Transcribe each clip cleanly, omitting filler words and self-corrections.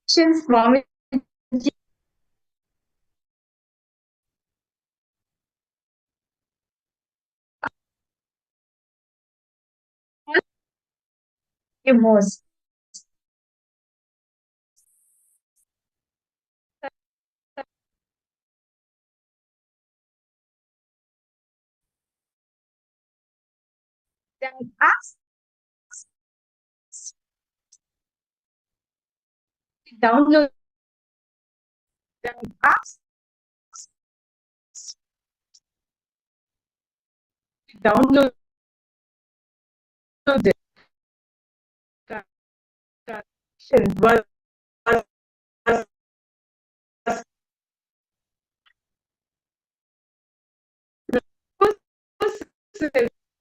Since Swami most that ask download that ask download the transaction was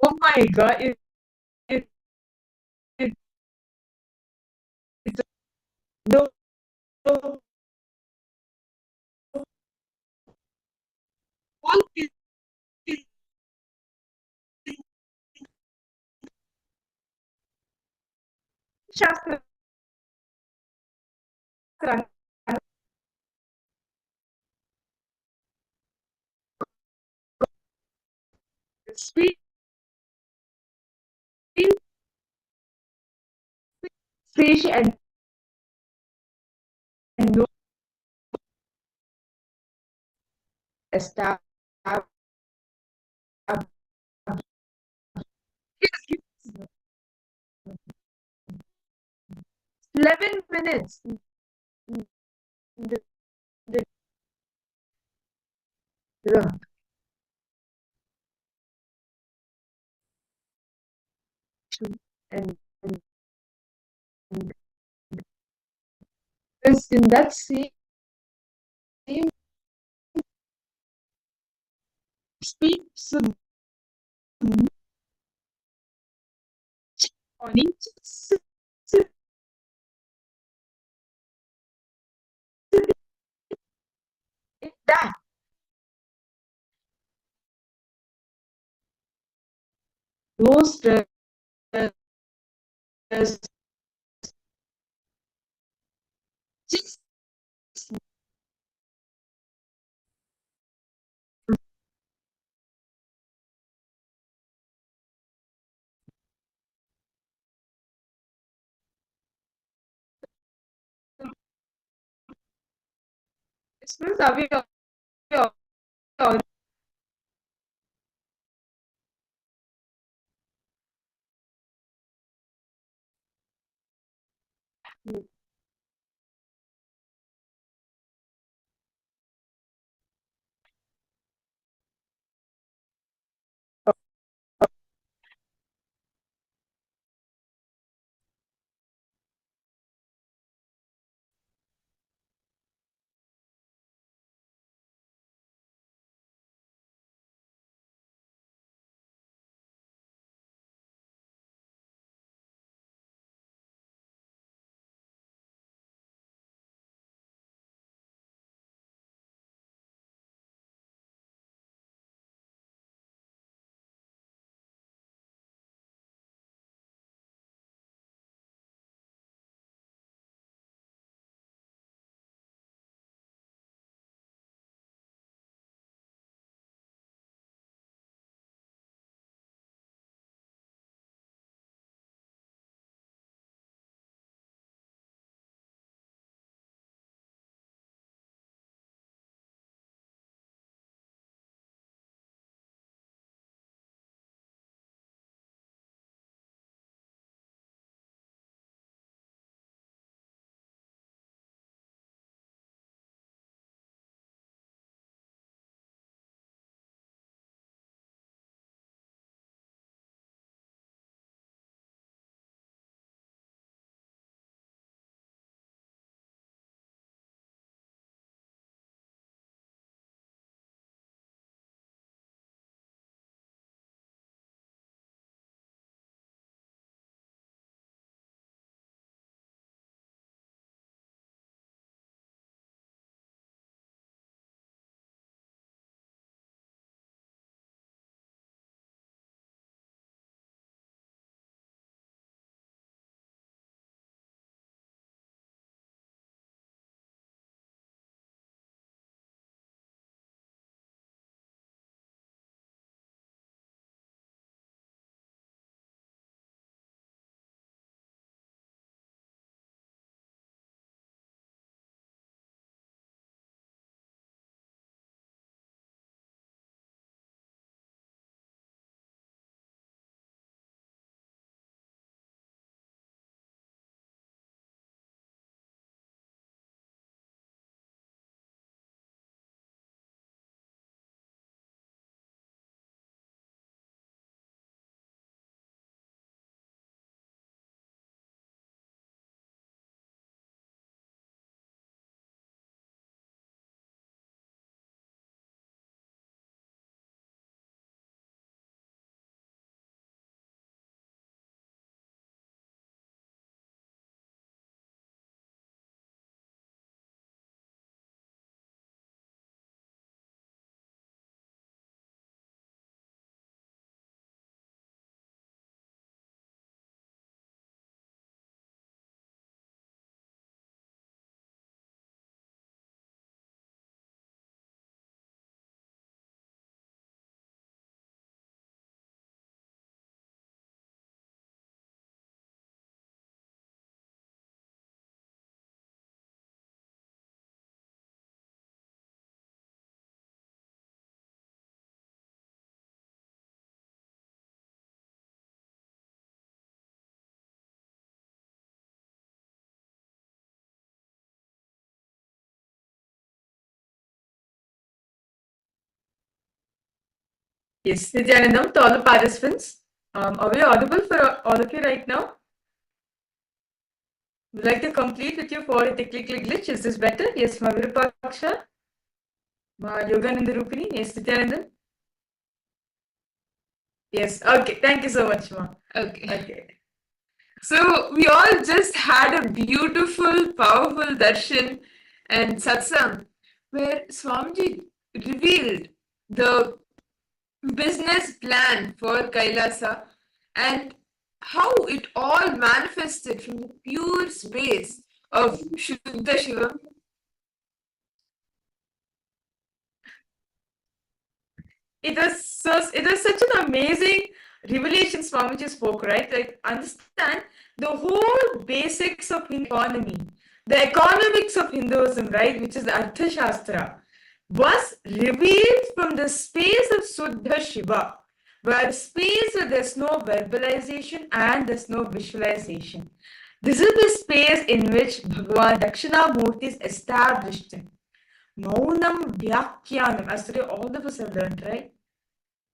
oh my god it it's no all is Shastra speech speech and no established 11 minutes. The, the, the, and this in that same speech, so on that most just express away of Yes, Nithyanandam, to all the participants. Are we audible for all of you right now? Would you like to complete with your 4 technical glitch? Is this better? Yes, Ma Virupaksha. Ma Yogananda Rupini. Yes, Nithyanandan. Yes, okay. Thank you so much, Ma. Okay. So we all just had a beautiful, powerful darshan and satsang where Swamiji revealed the business plan for Kailasa and how it all manifested from the pure space of Shuddha Shiva. It was such an amazing revelation Swamiji spoke, right? Like understand the whole basics of economy, the economics of Hinduism, right, which is the Arthashastra, was revealed from the space of Suddha Shiva, where space where there's no verbalization and there's no visualization. This is the space in which Bhagavan Dakshinamurti is established in. Maunam Vyakhyanam, as today all of us have learned, right?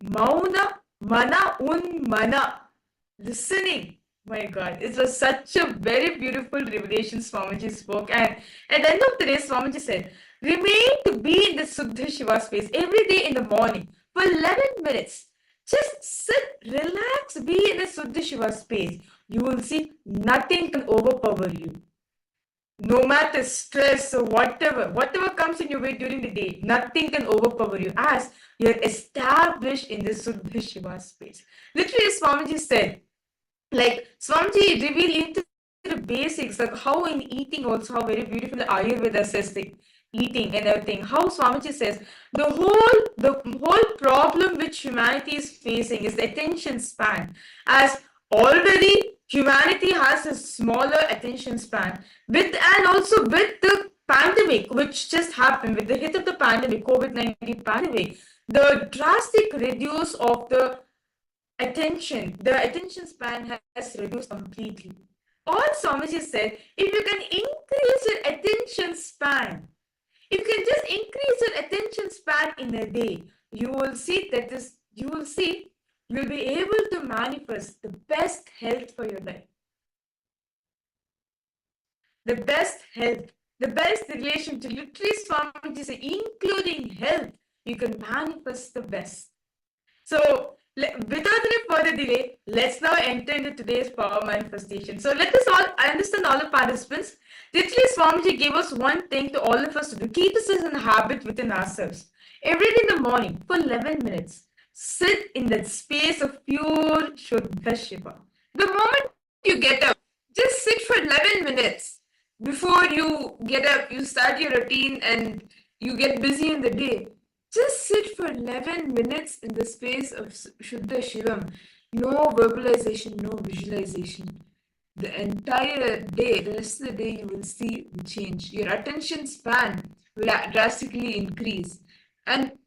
Mauna Mana Un Mana. Listening. My God, it was such a very beautiful revelation Swamiji spoke. And at the end of the day, Swamiji said, remain to be in the Suddha Shiva space every day in the morning for 11 minutes. Just sit, relax, be in the Suddha Shiva space. You will see nothing can overpower you. No matter stress or whatever comes in your way during the day, nothing can overpower you as you're established in the Suddha Shiva space. Literally, Swamiji said, like Swamiji revealed into the basics, like how in eating also, how very beautiful Ayurveda says the eating and everything. How Swamiji says the whole problem which humanity is facing is the attention span. As already humanity has a smaller attention span with and also with the pandemic which just happened with the hit of the pandemic, COVID-19 pandemic, the drastic reduce of the attention span has reduced completely. All Swamiji said, if you can increase your attention span, if you can just increase your attention span in a day, you'll be able to manifest the best health for your life. The best health, the best relationship. Literally, Swamiji said, including health, you can manifest the best. So, without any further delay, let's now enter into today's power manifestation. So, let us all understand, all the participants. Literally, Swamiji gave us one thing to all of us to do. Keep this as a habit within ourselves. Every day in the morning for 11 minutes, sit in that space of pure Shuddha Shiva. The moment you get up, just sit for 11 minutes. Before you get up, you start your routine and you get busy in the day. Just sit for 11 minutes in the space of Shuddha Shivam. No verbalization, no visualization. The entire day, the rest of the day, you will see the change. Your attention span will drastically increase. And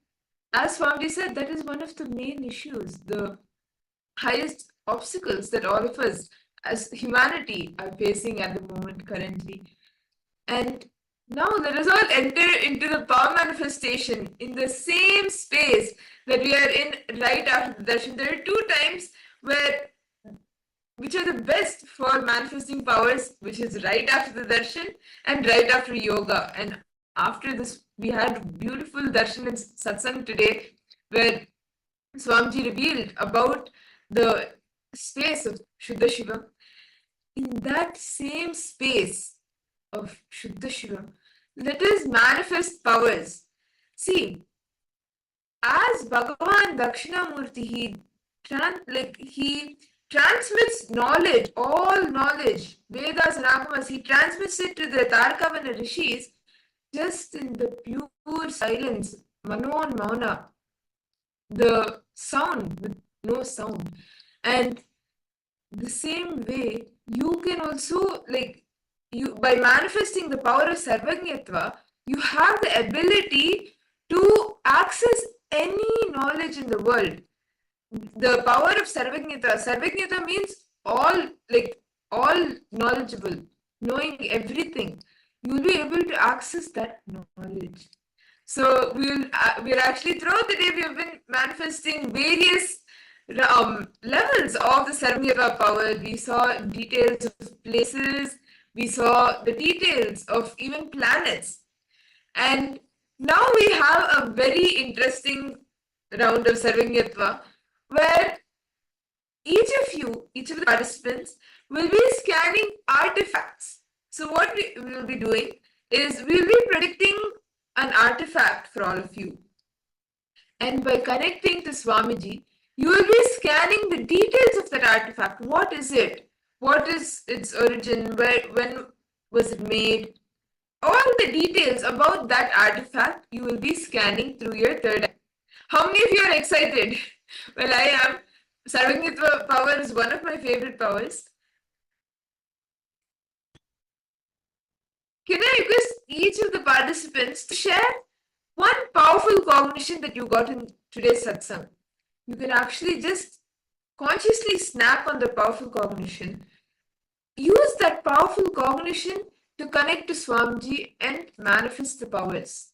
as Swamiji said, that is one of the main issues, the highest obstacles that all of us as humanity are facing at the moment currently. And now let us all enter into the power manifestation in the same space that we are in right after the darshan. There are two times which are the best for manifesting powers, which is right after the darshan and right after yoga. And after this, we had beautiful darshan and satsang today, where Swamiji revealed about the space of Shuddha Shiva. In that same space of Shuddha Shiva, let us manifest powers. See, as Bhagavan Dakshinamurti, he transmits knowledge, all knowledge, Vedas, Ragamas, he transmits it to the Tarkavana rishis just in the pure silence, Mano and Mauna, the sound with no sound. And the same way, you can also, by manifesting the power of Sarvajñatva, you have the ability to access any knowledge in the world. The power of Sarvajñatva means all knowledgeable, knowing everything. You'll be able to access that knowledge. So we're actually throughout the day we have been manifesting various levels of the Sarvanyatva power. We saw details of places, we saw the details of even planets. And now we have a very interesting round of Sarvanyatva where each of the participants will be scanning artifacts. So what we will be doing is we'll be predicting an artifact for all of you. And by connecting to Swamiji, you will be scanning the details of that artifact. What is it? What is its origin? When was it made? All the details about that artifact you will be scanning through your third eye. How many of you are excited? Well, I am. Sarvanyatva power is one of my favorite powers. Can I request each of the participants to share one powerful cognition that you got in today's satsang? You can actually just consciously snap on the powerful cognition. Use that powerful cognition to connect to Swamiji and manifest the powers.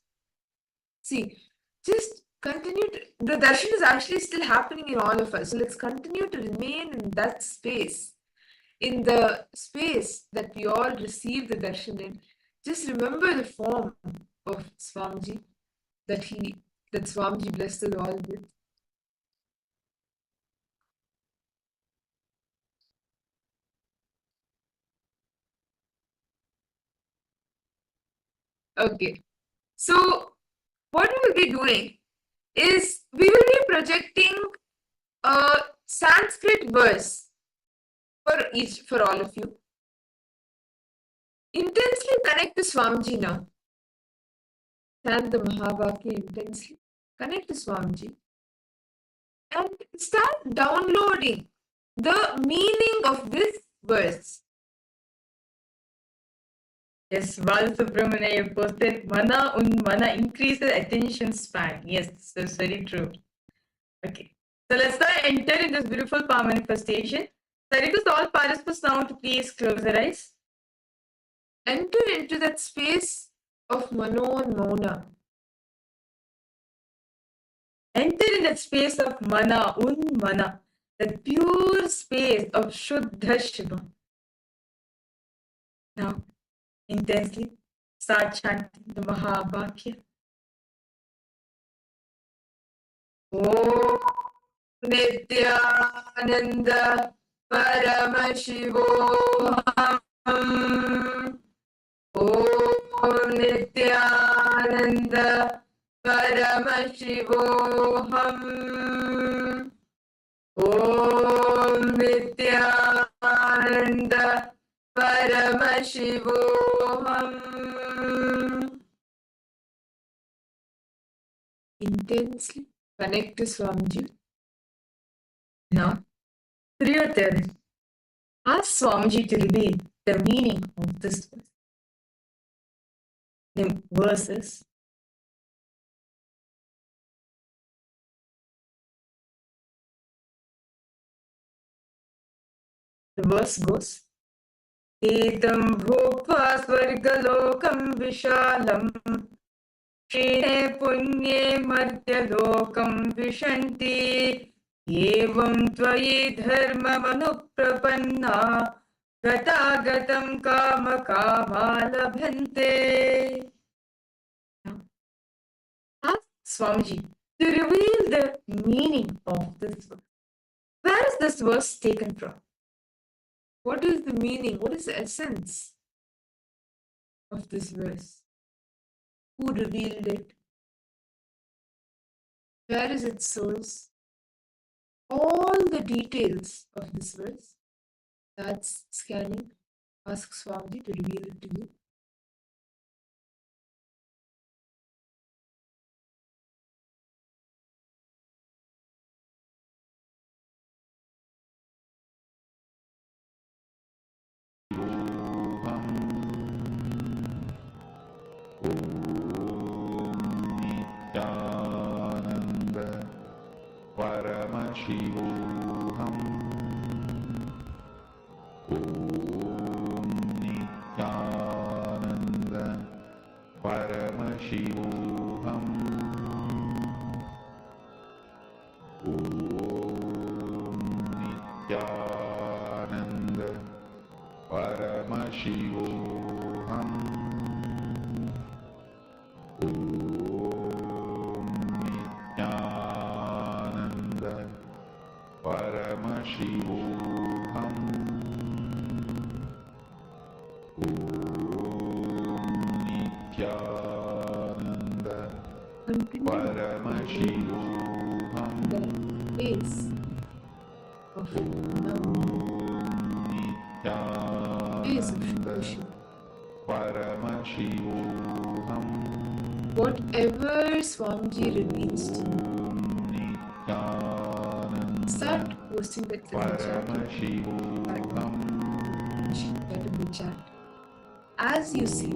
See, just continue to, the darshan is actually still happening in all of us. So let's continue to remain in that space, in the space that we all receive the darshan in. Just remember the form of Swamiji that Swamiji blessed us all with. Okay. So what we will be doing is we will be projecting a Sanskrit verse for all of you. Intensely connect to Swamiji now. Chant the Mahavakya intensely. Connect to Swamiji. And start downloading the meaning of this verse. Yes, Subramania posted, mana increases attention span. Yes, that's very true. Okay. So let's now enter in this beautiful power manifestation. So I request all participants now to please close their eyes. Enter into that space of Mano and Mauna. Enter in that space of Mana, Mana, that pure space of Shuddha Shiva. Now, intensely start chanting the Mahavakya. Om Nithyananda Paramashivoham. Om Nithyananda Paramashivoham. Om Nithyananda Paramashivoham. Intensely connect to Swamiji. Now, through your third, ask Swamiji to reveal the meaning of this verse. The verses. The verse goes, Etam bhupva swargalokam vishalam Shene punye martyalokam vishanti Evam tvayi dharma manuprapanna Gatagatam kama kama labhante. Ask Swamiji to reveal the meaning of this verse. Where is this verse taken from? What is the meaning? What is the essence of this verse? Who revealed it? Where is its source? All the details of this verse. That's scanning. Ask Swamiji to reveal it to you. Nithyananda Paramashivoham. Om Nithyananda Paramashivoham. Nithyananda Continue Paramashivoham the pace of love, pace of Nithyananda worship. Paramashivoham Whatever Swamiji reveals to you, Nithyananda start posting that in the chat. Paramashivoham That in the chat. As you see,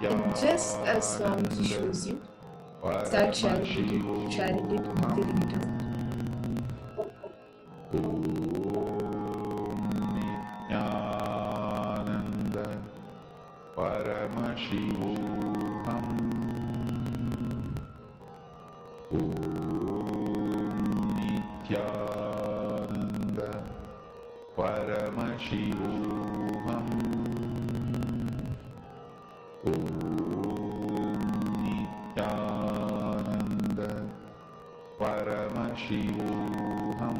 and just as Swamiji shows you, start sharing it, and clearing it out. Nithyananda Paramashivoham Nithyananda Paramashivoham Nithyananda Paramashivoham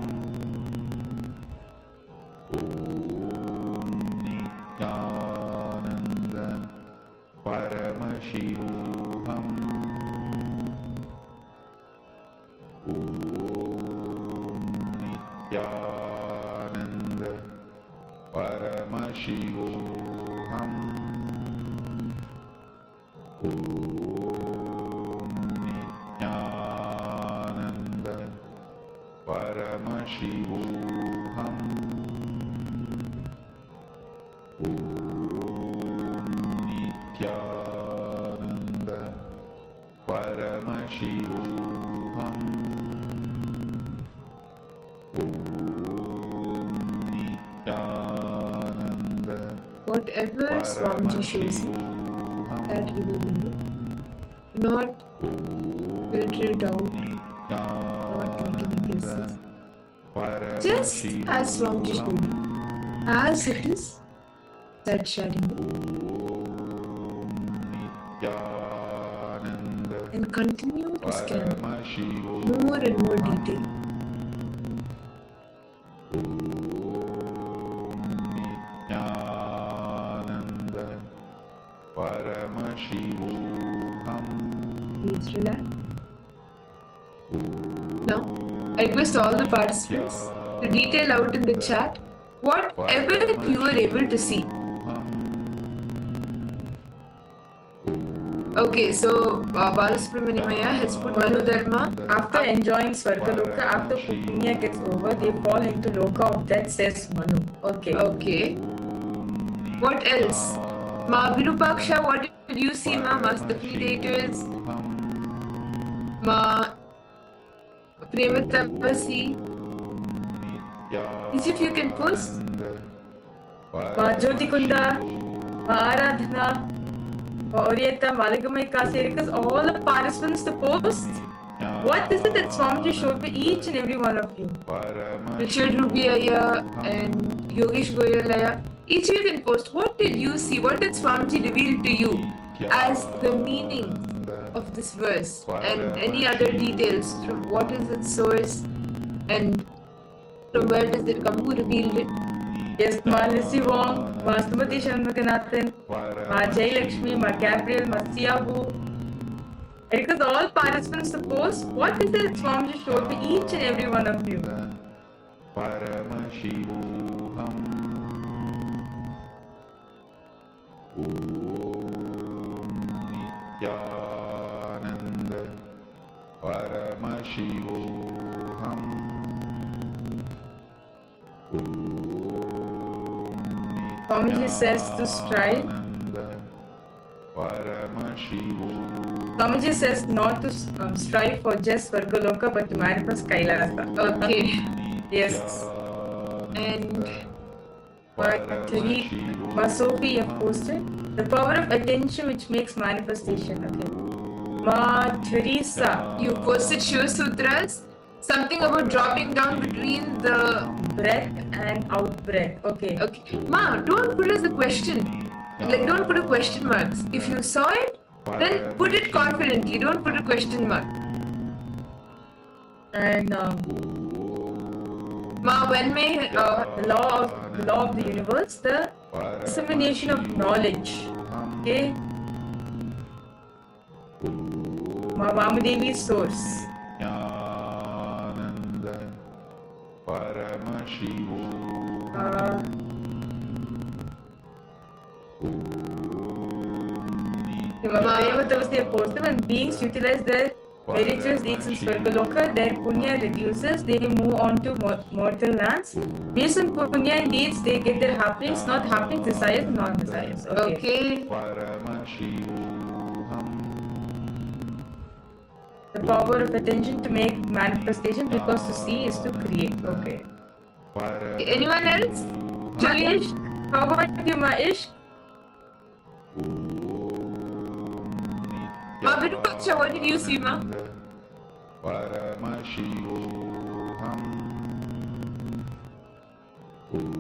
Nithyananda Paramashivoham Nithyananda Paramashivoham Nithyananda Paramashivoham Nithyananda Paramashivoham Nithyananda Whatever Swamiji shows you, that you will believe. Do not filter it out, not make any guesses. Just as Swamiji showed you, as it is, start sharing it. Nithyananda And continue to scan Paramashivoham more and more detail. Nithyananda Paramashivoham Please relax. Now, I request all the participants to detail out in the chat whatever you were able to see. Okay, so Balasubramaniamaya has put Manu Dharma. After enjoying Swargaloka, after Punya gets over, they fall into Loka of Death, says Manu. Okay. Okay. What else? Ma Virupaksha, what did you see, Ma? Mastafni Daters? Ma Prematapasi? Each of you can post. Ma Jyoti Kunda, Ma Aradhana, Ma Orietta, Malagamai Kasi, because all the participants to post. What is it that Swamiji showed me, each and every one of you? Richard Ruby Aya and Yogesh Goyal Aya. Each of you can post. What did you see? What did Swamiji reveal to you as the meaning of this verse? And any other details from what is its source and from where does it come? Who revealed it? Yes, Ma Lissy Wong, Ma Sumati Shanmuganathan, Ma Jay Lakshmi, Ma Gabriel, Ma Siabu. Because all participants to post, what is it that Swamiji showed me, each and every one of you? Paramashivoham Nithyananda Paramashivoham Swamiji says to strive. Swamiji says not to strive for just Swargaloka but to manifest KAILASA. Okay. Yes. And Ma Sophie have posted the power of attention which makes manifestation. Okay. Ma Teresa, you posted Shiva Sutras. Something about dropping down between the breath and out breath. Okay. Okay. Ma, don't put as a question. Like, don't put a question marks. If you saw it, then put it confidently. Don't put a question mark. And Ma, when may the law of the universe, the dissemination of knowledge. Okay. Vamudevi's source. Nithyananda Paramashivoham Vayavata was their portal, when beings utilize their meritorious deeds in Swargaloka, their punya reduces, they move on to mortal lands. Based on punya and deeds, they get their happenings, not happenings, desires, non-desires. Okay. Paramashivoham The power of attention to make manifestation, because to see is to create. Okay. Anyone else? Julish, how about you, Maish? Ma Virupaksha, what did you see, ma? Paramashivoham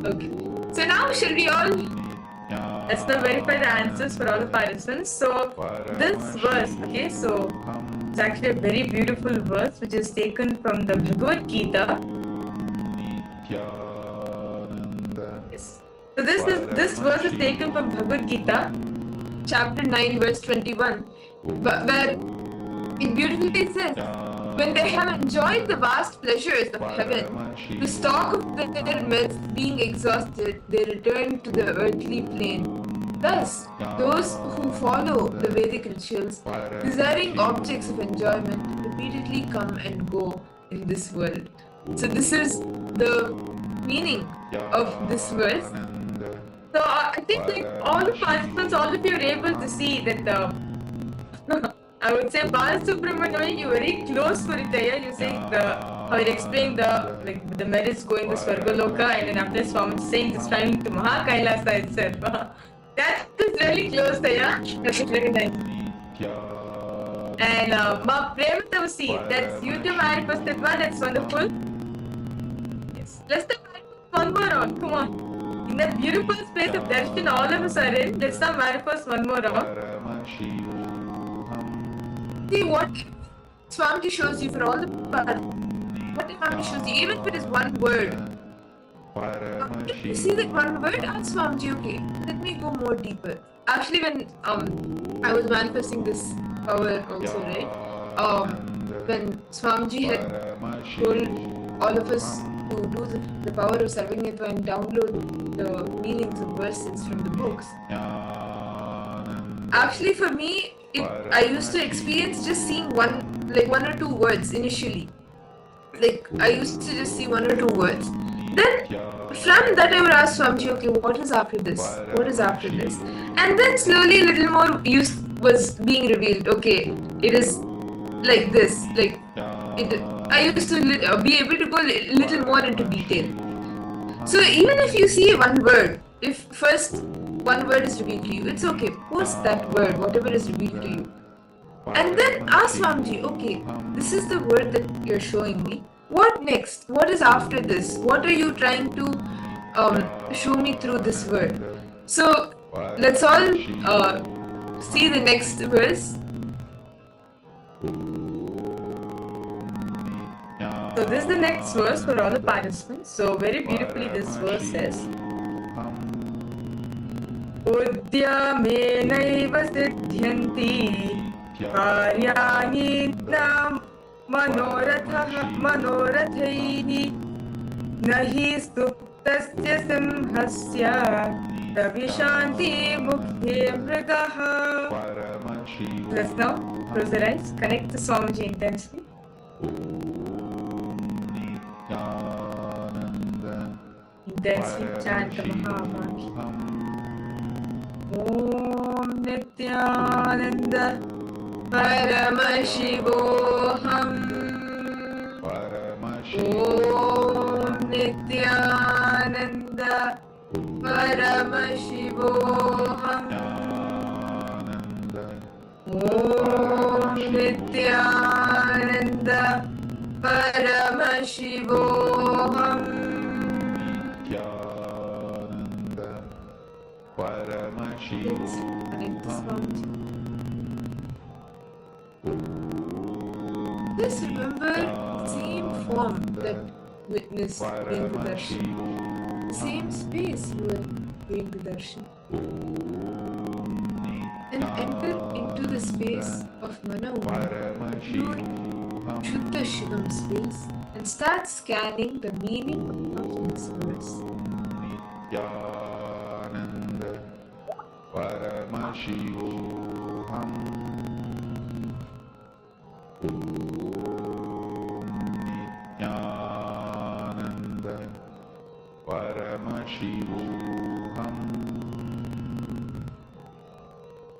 Okay. So now shall we all? That's the verified answers for all the participants. So this verse, okay, so it's actually a very beautiful verse which is taken from the Bhagavad Gita. Yes. So this verse is taken from Bhagavad Gita, Chapter 9, verse 21, where it beautifully says, when they have enjoyed the vast pleasures of heaven, the stock of their myths being exhausted, they return to the earthly plane. Thus, those who follow the Vedic rituals, desiring objects of enjoyment, repeatedly come and go in this world. So this is the meaning of this verse. so I think like all the participants, all of you are able to see that I would say Balasubramanian knowing you very close for it. You saying how it explained the merits going to Swargaloka, and then after Swami saying this striving to KAILASA itself. That is really close there. That's very nice. And Ma Prematavasi, that's you to manifested one, that's wonderful. Yes. Let's do one more round. Come on. In that beautiful space of darshan all of us are in, let's now manifest one more round. See what Swamiji shows you for all the paths. What Swamiji shows you, even if it is one word. If you see that one word, ask Swamiji, okay, let me go more deeper. Actually, when I was manifesting this power also, right? When Swamiji had told all of us to do the power of Sarvagnyatva and download the meanings of verses from the books. Actually, for me, I used to experience just seeing one or two words initially. Like, I used to just see one or two words. Then, from that I would ask Swamiji, okay, what is after this? What is after this? And then slowly a little more was being revealed. Okay, it is like this. Like, I used to be able to go a little more into detail. So even if you see one word, if first one word is revealed to you, it's okay. Post that word, whatever is revealed to you. And then ask Swamiji, okay, this is the word that you're showing me. What next? What is after this? What are you trying to show me through this word? So let's all see the next verse. So this is the next verse for all the participants. So very beautifully this verse says, Udyamenaiva siddhyanti karyani nam manorathaini nahi suptasya simhasya ravishanti mukhe mrigaha. Let's now close your eyes, connect to Swamiji intensely. Intensely chant the Mahavakya. Om Nithyananda Paramashivoham. Om Nithyananda Paramashivoham. Om Nithyananda Paramashivoham. Just remember the same form that witnessed being the darshan. The same space you were being the darshan. space of Mana Om. Include Paramashivoham Shuddha Shivam space and start scanning the meaning of this verse. Nithyananda Paramashivoham Om Nithyananda Paramashivoham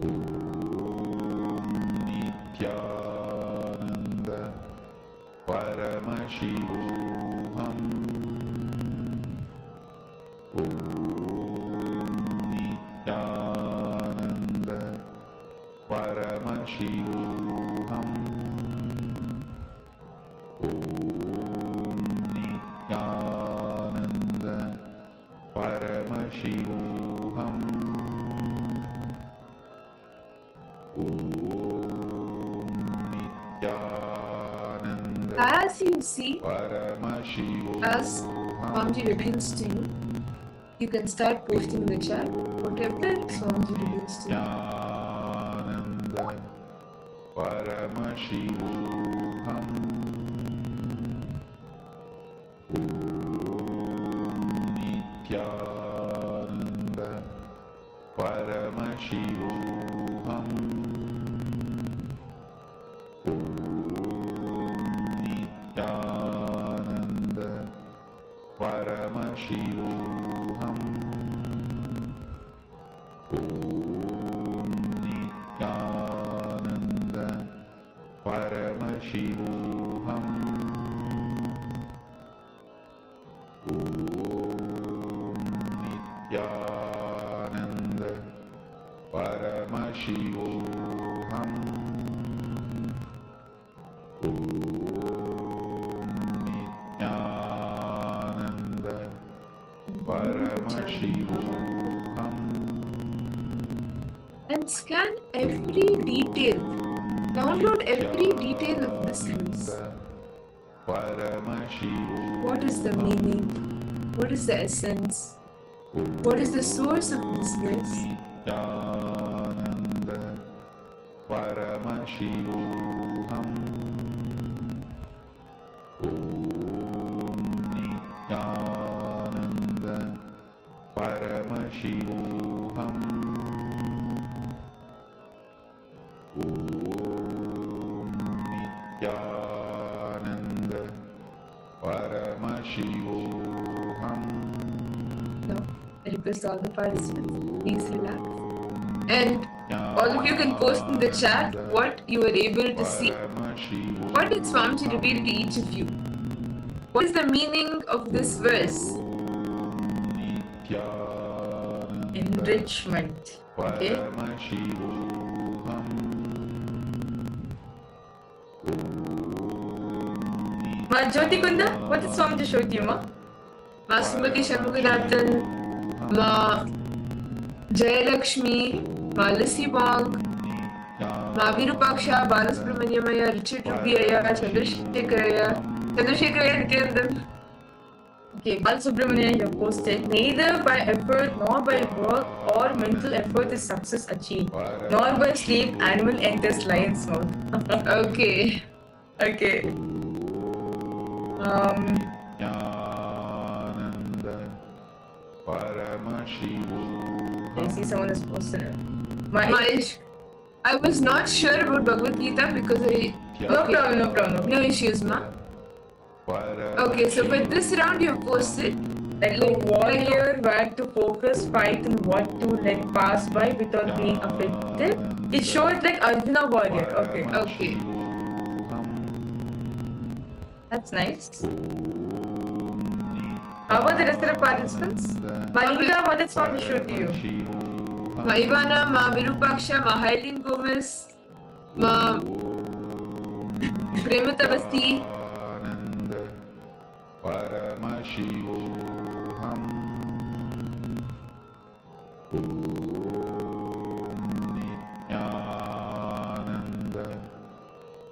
Om Nithyananda Paramashivoham Om Nithyananda Paramashivoham Om Nithyananda Paramashivoham Om Nithyananda As you see, Paramashivoham as Swamiji reveals to you, you can start posting in the chat whatever Swamiji reveals to you. Nithyananda Paramashivoham Om Nithyananda Paramashivoham Om Nithyananda Paramashivoham Om Nithyananda Paramashivoham Om Nithyananda Paramashivoham Om Nithyananda Paramashivoham And scan every detail. Download every detail of this verse. What is the meaning? What is the essence? What is the source of this verse? Nithyananda Paramashivoham Om Nithyananda Paramashivoham Om Nithyananda Paramashivoham Now, I request all the participants, please relax. And all of you can post in the chat what you were able to see. What did Swamiji reveal to each of you? What is the meaning of this verse? Enrichment. Okay? Ma Jyoti Kunda, what did Swamiji show to you, ma? Ma Sumati Shanmuganathan, Ma Jayalakshmi, Ma Lissy Bong, Ma Virupaksha, Balasubramanyamaya, Richard Rubiaya, Chandrasekharaya, Nithyanandan. Okay, Balasubramanya, you have posted. Neither by effort nor by work or mental effort is success achieved, nor by sleep animal enters lion's mouth. Okay. Okay. I see someone has posted it. Mahesh, I was not sure about Bhagavad Gita because I... No problem. No issues, ma. Okay, so for this round you have posted Like a warrior who had to focus, fight, and what to let pass by without being affected. It showed like Arjuna warrior. Okay. That's nice. How about the rest of the participants? Malika, what did Swami show to you? Ma Ivana, Ma Virupaksha, Ma Haileen Gomez, Ma Prematavasti, Paramashivoham Om Nithyananda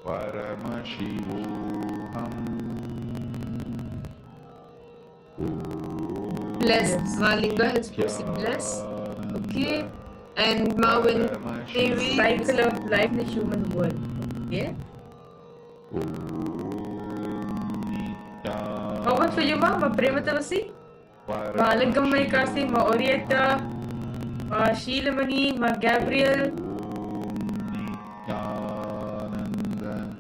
Paramashivoham Bless. Ma Linga has posted bless. Okay. and Marvin Davis. Cycle of life in the human world. Okay. How about for you, ma? Ma Prematavasi? Ma Alagamai Kasi? Ma Orietta? Ma Sheelamani? Ma Gabriel? Nithyananda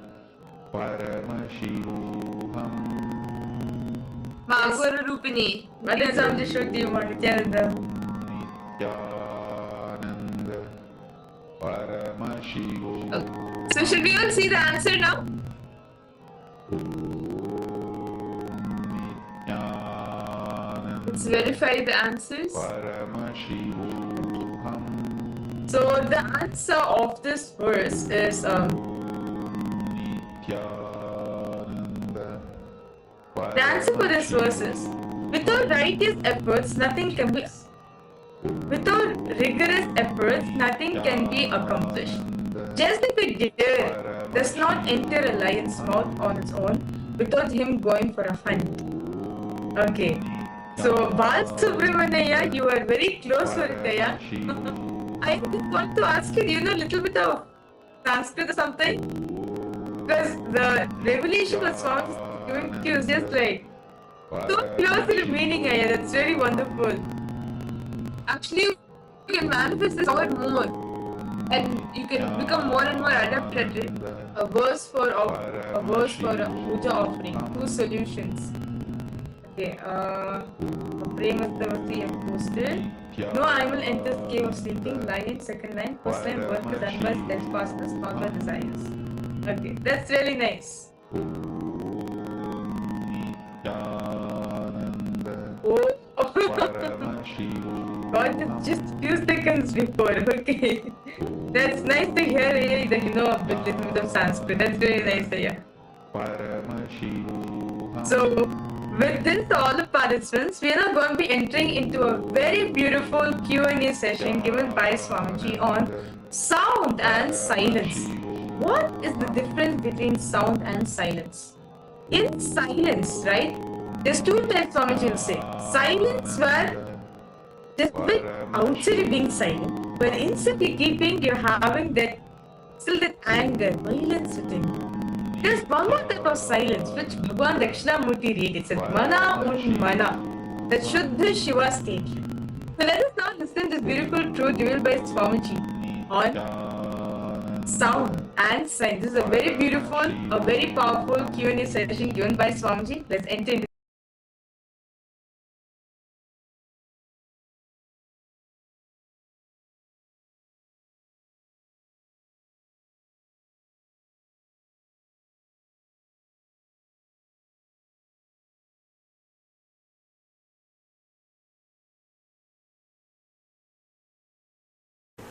Paramashivoham Magwara Rupini. What is I'm just showing you, ma Nithyananda? Nithyananda Paramashivoham So should we all see the answer now? Nithyananda Let's verify the answers. Paramashivoham So the answer of this verse is Nithyananda the answer for this verse is without righteous efforts nothing can be without rigorous efforts nothing can be accomplished. Just like a deer does not enter a lion's mouth on its own without him going for a hunt. Okay. So Balasubramaniya, you are very close for it, Daya. I just want to ask you, do you know a little bit of Sanskrit or something? Because the revelation was found given to you is just like so close to the meaning, Aya. That's very wonderful. Actually, you can manifest this power more, and you can become more and more adept at it. A verse for a puja offering, 2 solutions. Okay, Prematavasi have posted. No animal enters cave of sleeping. Lion, second line. First line, work is done by steadfastness, not by desires. Okay, that's really nice. Oh, got it just few seconds before. Okay, that's nice to hear that you know a little bit of Sanskrit. That's really nice to hear. So, with this, all the participants, we are now going to be entering into a very beautiful Q&A session given by Swamiji on sound and silence. What is the difference between sound and silence? In silence, right, there's 2 types Swamiji will say. Silence where just with outside being silent, but inside you're keeping, you're having that, still that anger, violence within. There's one more type of silence which Bhagwan Dakshinamurti really said, Mana un Mana, that Shuddha Shiva statement. So let us now listen to this beautiful truth revealed by Swamiji on sound and silence. This is a very beautiful, a very powerful Q&A session given by Swamiji. Let's enter into.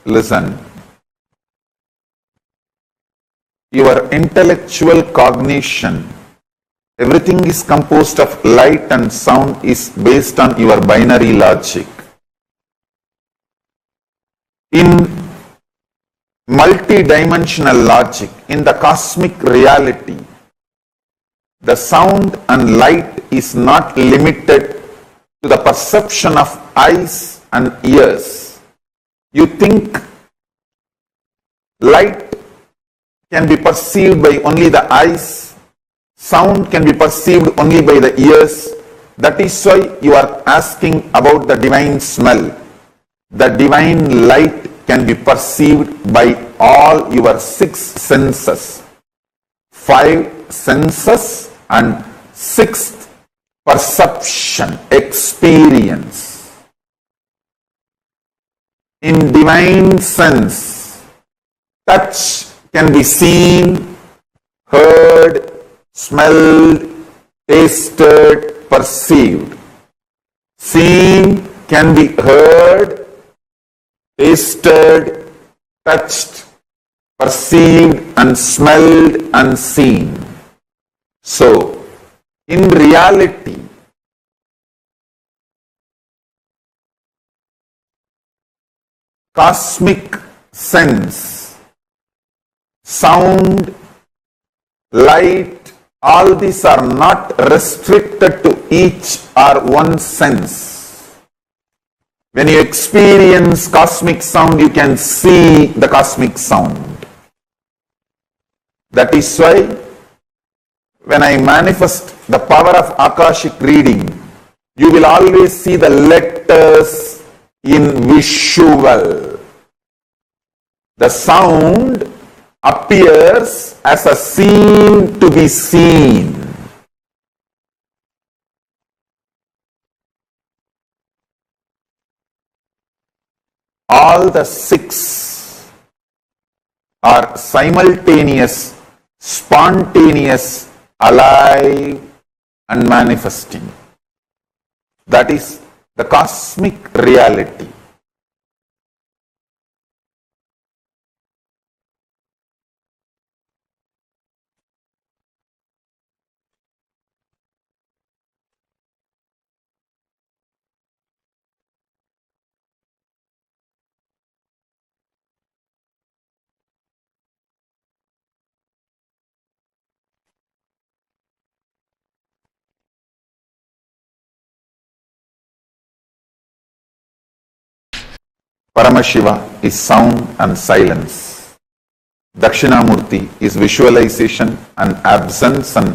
Listen. Your intellectual cognition, everything is composed of light and sound is based on your binary logic. In multi-dimensional logic, in the cosmic reality, the sound and light is not limited to the perception of eyes and ears. You think light can be perceived by only the eyes, sound can be perceived only by the ears. That is why you are asking about the divine smell. The divine light can be perceived by all your 6 senses, 5 senses and 6th perception, experience. In divine sense, touch can be seen, heard, smelled, tasted, perceived. Seen can be heard, tasted, touched, perceived and smelled and seen. So, in reality, cosmic sense, sound, light, all these are not restricted to each or one sense. When you experience cosmic sound, you can see the cosmic sound. That is why when I manifest the power of Akashic reading, you will always see the letters in visual. The sound appears as a scene to be seen. All the six are simultaneous, spontaneous, alive and manifesting. That is the cosmic reality. Paramashiva is sound and silence. Dakshinamurti is visualization and absence and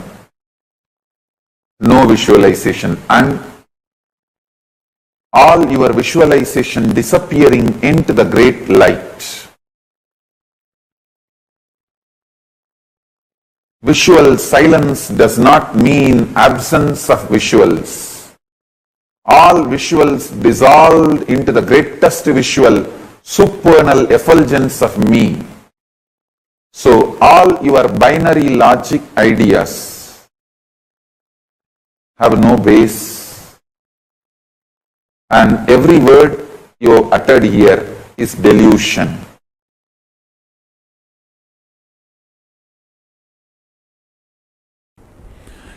no visualization, and all your visualization disappearing into the great light. Visual silence does not mean absence of visuals. All visuals dissolved into the greatest visual, supernal effulgence of me. So all your binary logic ideas have no base, and every word you uttered here is delusion.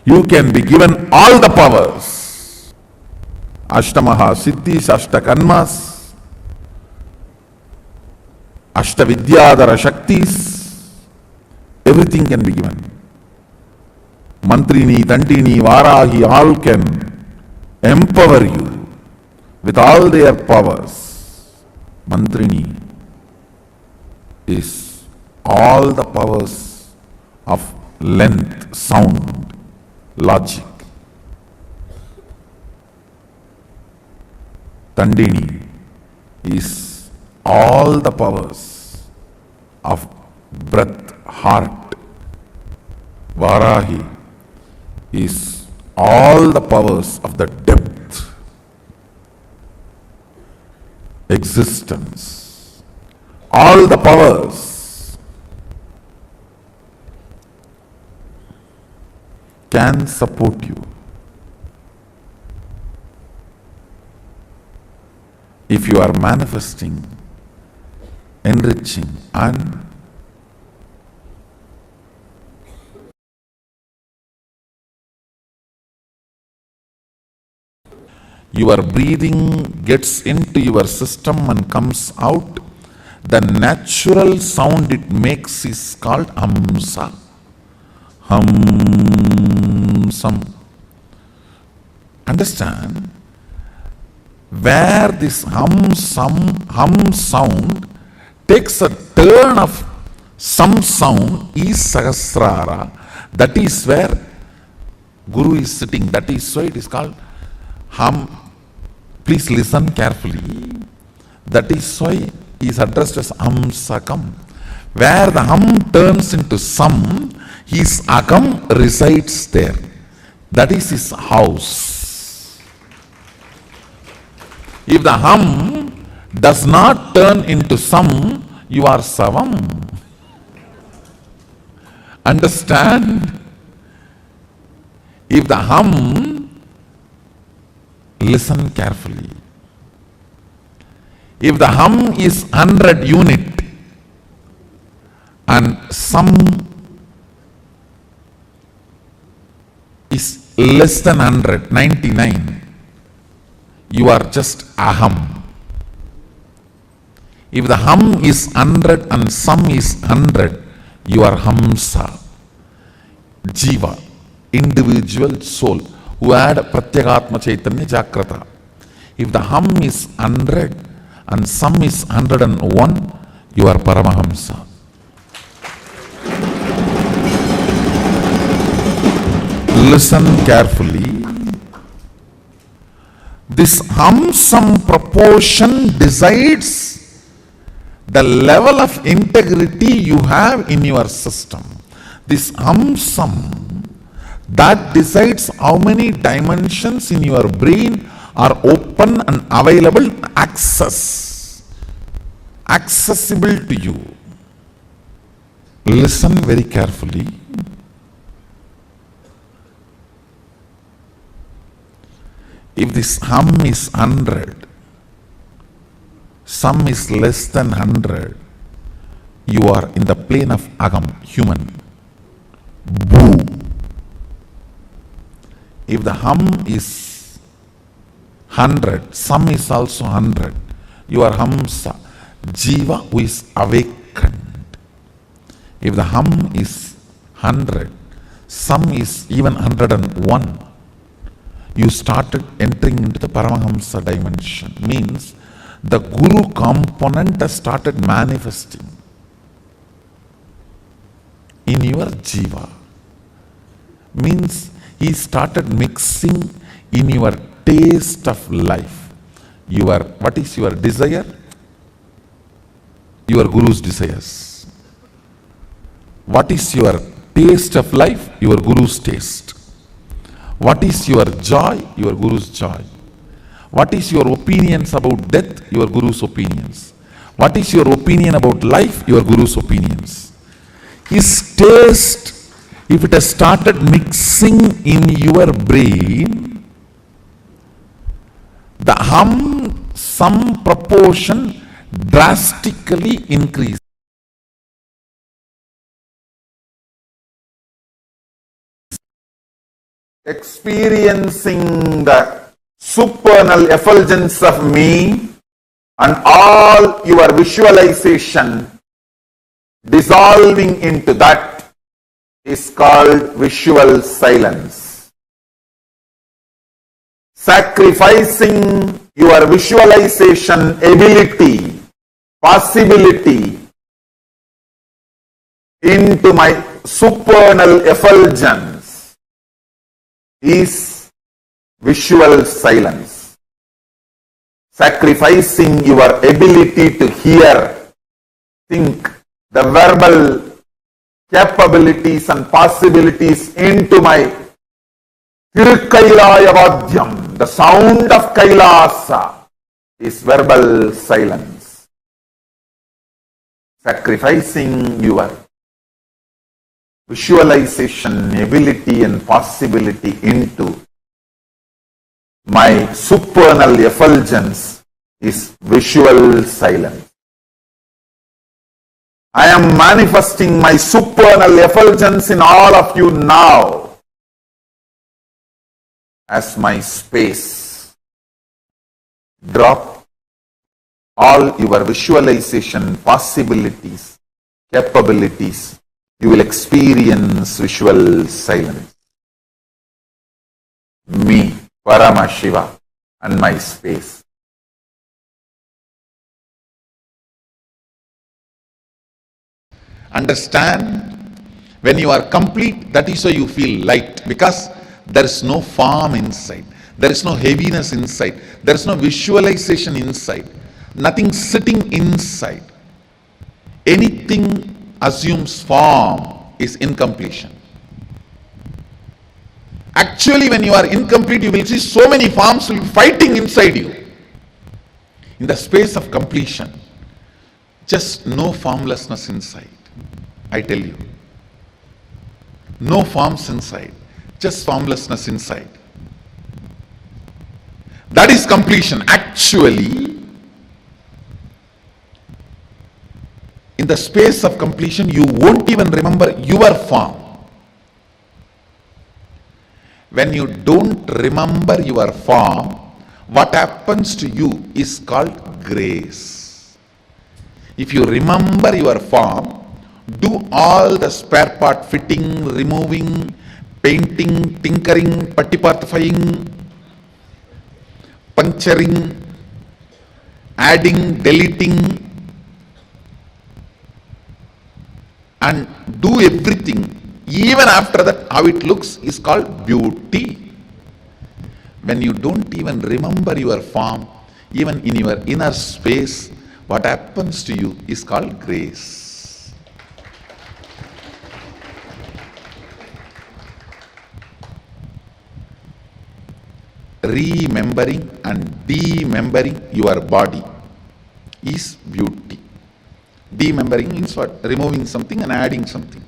You can be given all the powers. Ashtamaha Siddhis, Ashtakarmas, Ashtavidyadhara Shaktis, everything can be given. Mantrini, Tantini, Varahi, all can empower you with all their powers. Mantrini is all the powers of length, sound, logic. Tandini is all the powers of breath, heart. Varahi is all the powers of the depth, existence. All the powers can support you. If you are manifesting, enriching, and your breathing gets into your system and comes out, the natural sound it makes is called hamsa. Hamsam. Understand? Where this hum sound takes a turn of some sound is Sahasrara. That is where Guru is sitting. That is why it is called hum. Please listen carefully. That is why he is addressed as Hamsakam. Where the hum turns into sam, his akam resides there. That is his house. If the hum does not turn into sam, you are savam. Understand? If the hum, listen carefully. If the hum is 100 unit and sam is less than 100, 99, you are just aham. If the hum is 100 and sam is 100, you are hamsa. Jiva, individual soul, who had Pratyagatma Chaitanya Jagrata. If the hum is 100 and sum is 101, you are Paramahamsa. Listen carefully. This hum-sum proportion decides the level of integrity you have in your system. This hum-sum, that decides how many dimensions in your brain are open and available to accessible to you. Listen very carefully. If this hum is 100, sum is less than 100, you are in the plane of agam, human. Boo. If the hum is 100, sum is also 100, you are hamsa, jiva who is awakened. If the hum is 100, sum is even 101, you started entering into the Paramahamsa dimension. Means the Guru component has started manifesting in your jiva. Means he started mixing in your taste of life. What is your desire? Your Guru's desires. What is your taste of life? Your Guru's taste. What is your joy? Your Guru's joy. What is your opinions about death? Your Guru's opinions. What is your opinion about life? Your Guru's opinions. His taste, if it has started mixing in your brain, the hum-sum proportion drastically increases. Experiencing the supernal effulgence of me and all your visualization dissolving into that is called visual silence. Sacrificing your visualization ability, possibility into my supernal effulgence is visual silence. Sacrificing your ability to hear, think, the verbal capabilities and possibilities into my Tirukailaya Vadyam, the sound of Kailasa, is verbal silence. Sacrificing your visualization ability and possibility into my supernal effulgence is visual silence. I am manifesting my supernal effulgence in all of you now as my space. Drop all your visualization possibilities, capabilities. You will experience visual silence. Me, Paramashiva, and my space. Understand, when you are complete, that is why you feel light, because there is no form inside, there is no heaviness inside, there is no visualization inside, nothing sitting inside. Anything assumes form is incompletion. Actually, when you are incomplete, you will see so many forms will be fighting inside you. In the space of completion, just no formlessness inside. I tell you, no forms inside, just formlessness inside. That is completion. Actually, in the space of completion, you won't even remember your form. When you don't remember your form, what happens to you is called grace. If you remember your form, do all the spare part fitting, removing, painting, tinkering, pattipartifying, puncturing, adding, deleting, and do everything. Even after that, how it looks is called beauty. When you don't even remember your form, even in your inner space, what happens to you is called grace. Remembering and demembering your body is beauty. Demembering means what? Removing something and adding something.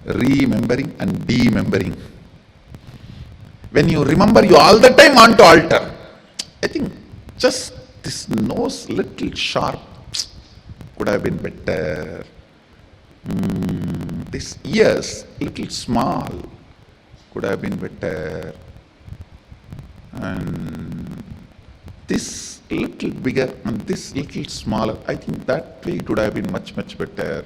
Remembering and demembering. When you remember, you all the time want to alter. I think just this nose little sharp could have been better. This ears little small could have been better. And this little bigger and this little smaller, I think that way it would have been much, much better.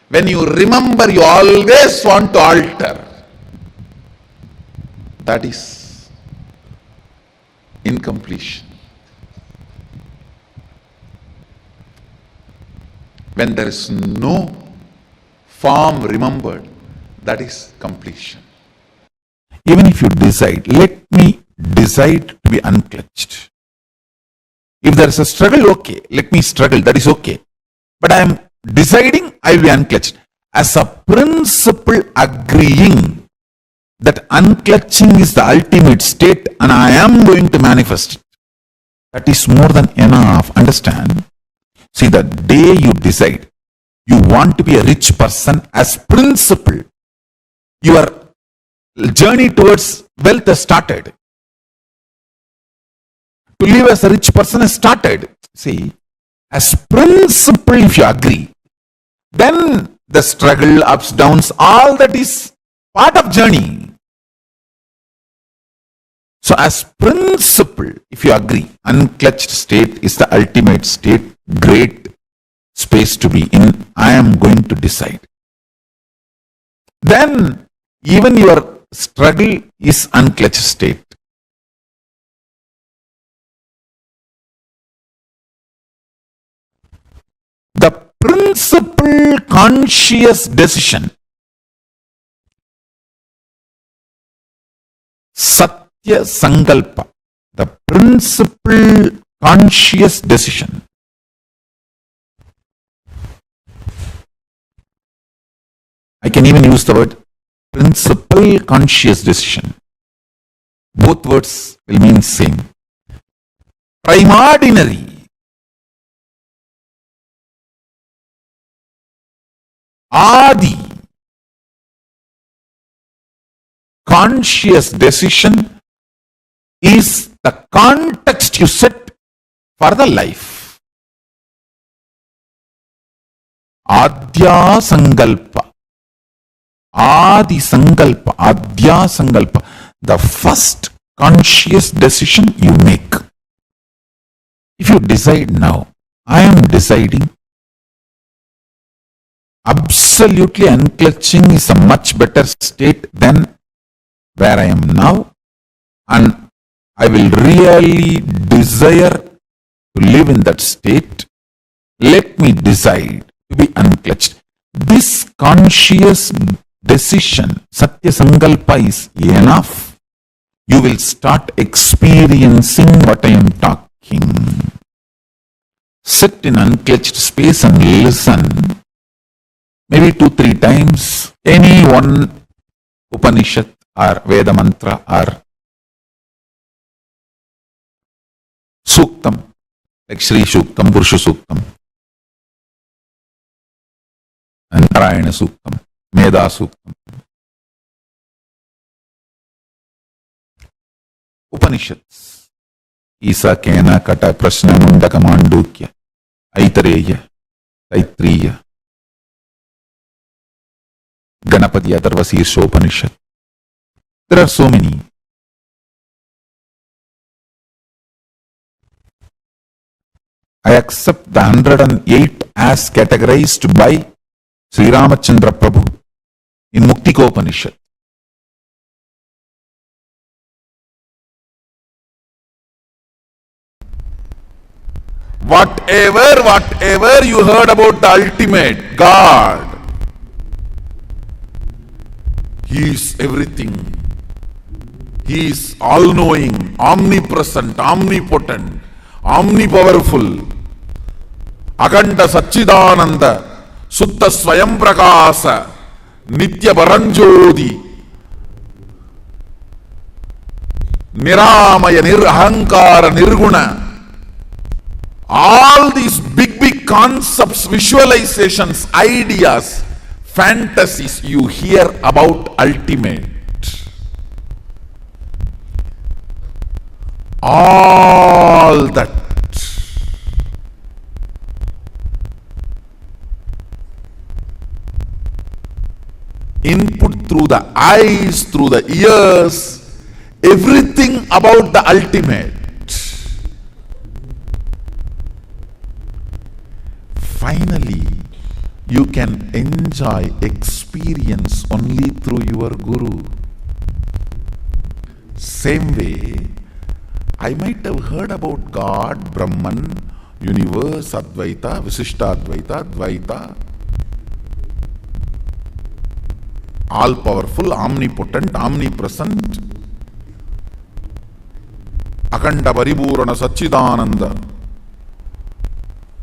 When you remember, you always want to alter. That is incompletion. When there is no form remembered, that is completion. Even if you decide, let me decide to be unclutched. If there is a struggle, okay, let me struggle, that is okay. But I am deciding I will be unclutched. As a principle, agreeing that unclutching is the ultimate state and I am going to manifest it. That is more than enough. Understand? See, the day you decide you want to be a rich person as principle, your journey towards wealth has started. To live as a rich person has started. See, as principle, if you agree, then the struggle, ups, downs, all that is part of journey. So as principle, if you agree, unclutched state is the ultimate state, great space to be in, I am going to decide. Then even your struggle is unclutched state. The principle conscious decision, Satya Sankalpa, the principle conscious decision, I can even use the word principle conscious decision. Both words will mean same. Primordinary, Adi, conscious decision is the context you set for the life. Adya Sankalpa, Adi Sankalpa, Adya Sankalpa, the first conscious decision you make. If you decide now, I am deciding absolutely unclutching is a much better state than where I am now, and I will really desire to live in that state. Let me decide to be unclutched. This conscious decision, Satya Sankalpa, is enough. You will start experiencing what I am talking. Sit in unclutched space and listen. Maybe 2-3 times, any one Upanishad or Veda mantra or Suktam, like Sri Suktam, Purusha Suktam, and Narayana Suktam, Meda Suktam. Upanishads, Isa, Kena, Kata, Prashna, Mundaka, Mandukya, Aitareya, Taitriya, Ganapati, Atharva, Sirsha Upanishad. There are so many. I accept the 108 as categorized by Sri Ramachandra Prabhu in Muktikopanishad. Whatever you heard about the ultimate God, He is everything. He is all-knowing, omnipresent, omnipotent, omnipowerful, Akanda Satchidananda, Sutta Swayam Prakasa, Nitya Paranjodi, Niramaya Nirahankara Nirguna. All these big concepts, visualizations, ideas, fantasies you hear about ultimate. All that input through the eyes, through the ears, everything about the ultimate. Finally, you can enjoy experience only through your Guru. Same way, I might have heard about God, Brahman, universe, Advaita, Visishtadvaita, Dvaita, all-powerful, omnipotent, omnipresent, Akanda Paripurana Satchidananda.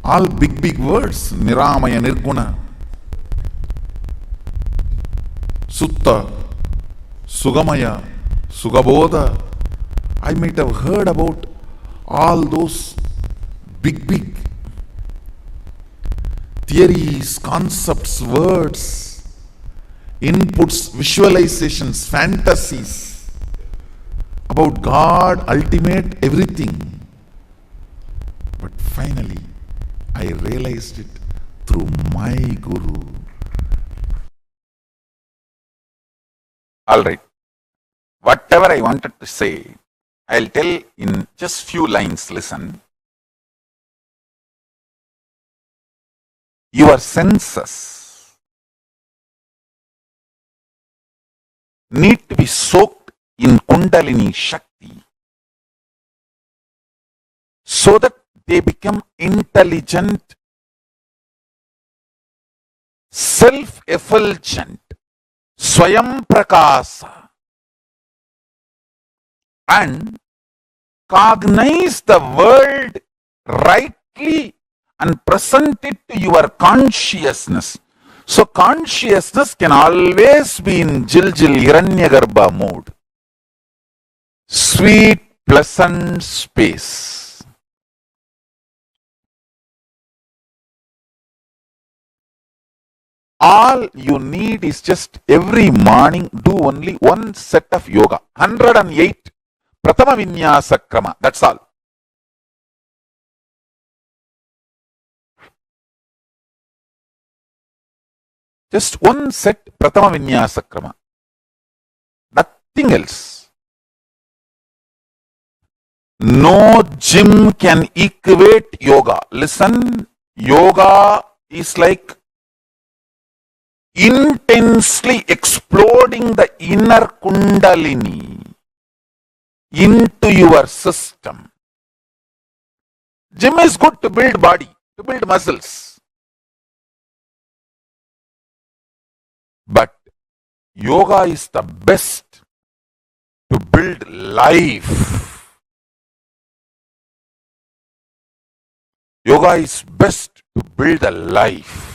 All big words, Niramaya Nirguna, Sutta, Sugamaya, Sugabodha. I might have heard about all those big theories, concepts, words, inputs, visualizations, fantasies about God, ultimate, everything. But finally, I realized it through my Guru. All right. Whatever I wanted to say, I'll tell in just few lines. Listen. Your senses need to be soaked in Kundalini Shakti so that they become intelligent, self-effulgent, Swayam Prakasa, and cognize the world rightly and present it to your consciousness. So consciousness can always be in Jil-Jil Hiranyagarbha mode. Sweet, pleasant space. All you need is just every morning do only one set of yoga. 108 Pratama Vinyasa Krama. That's all. Just one set Pratama Vinyasa Krama. Nothing else. No gym can equate yoga. Listen, yoga is like intensely exploding the inner Kundalini into your system. Gym is good to build body, to build muscles. But yoga is the best to build life. Yoga is best to build a life.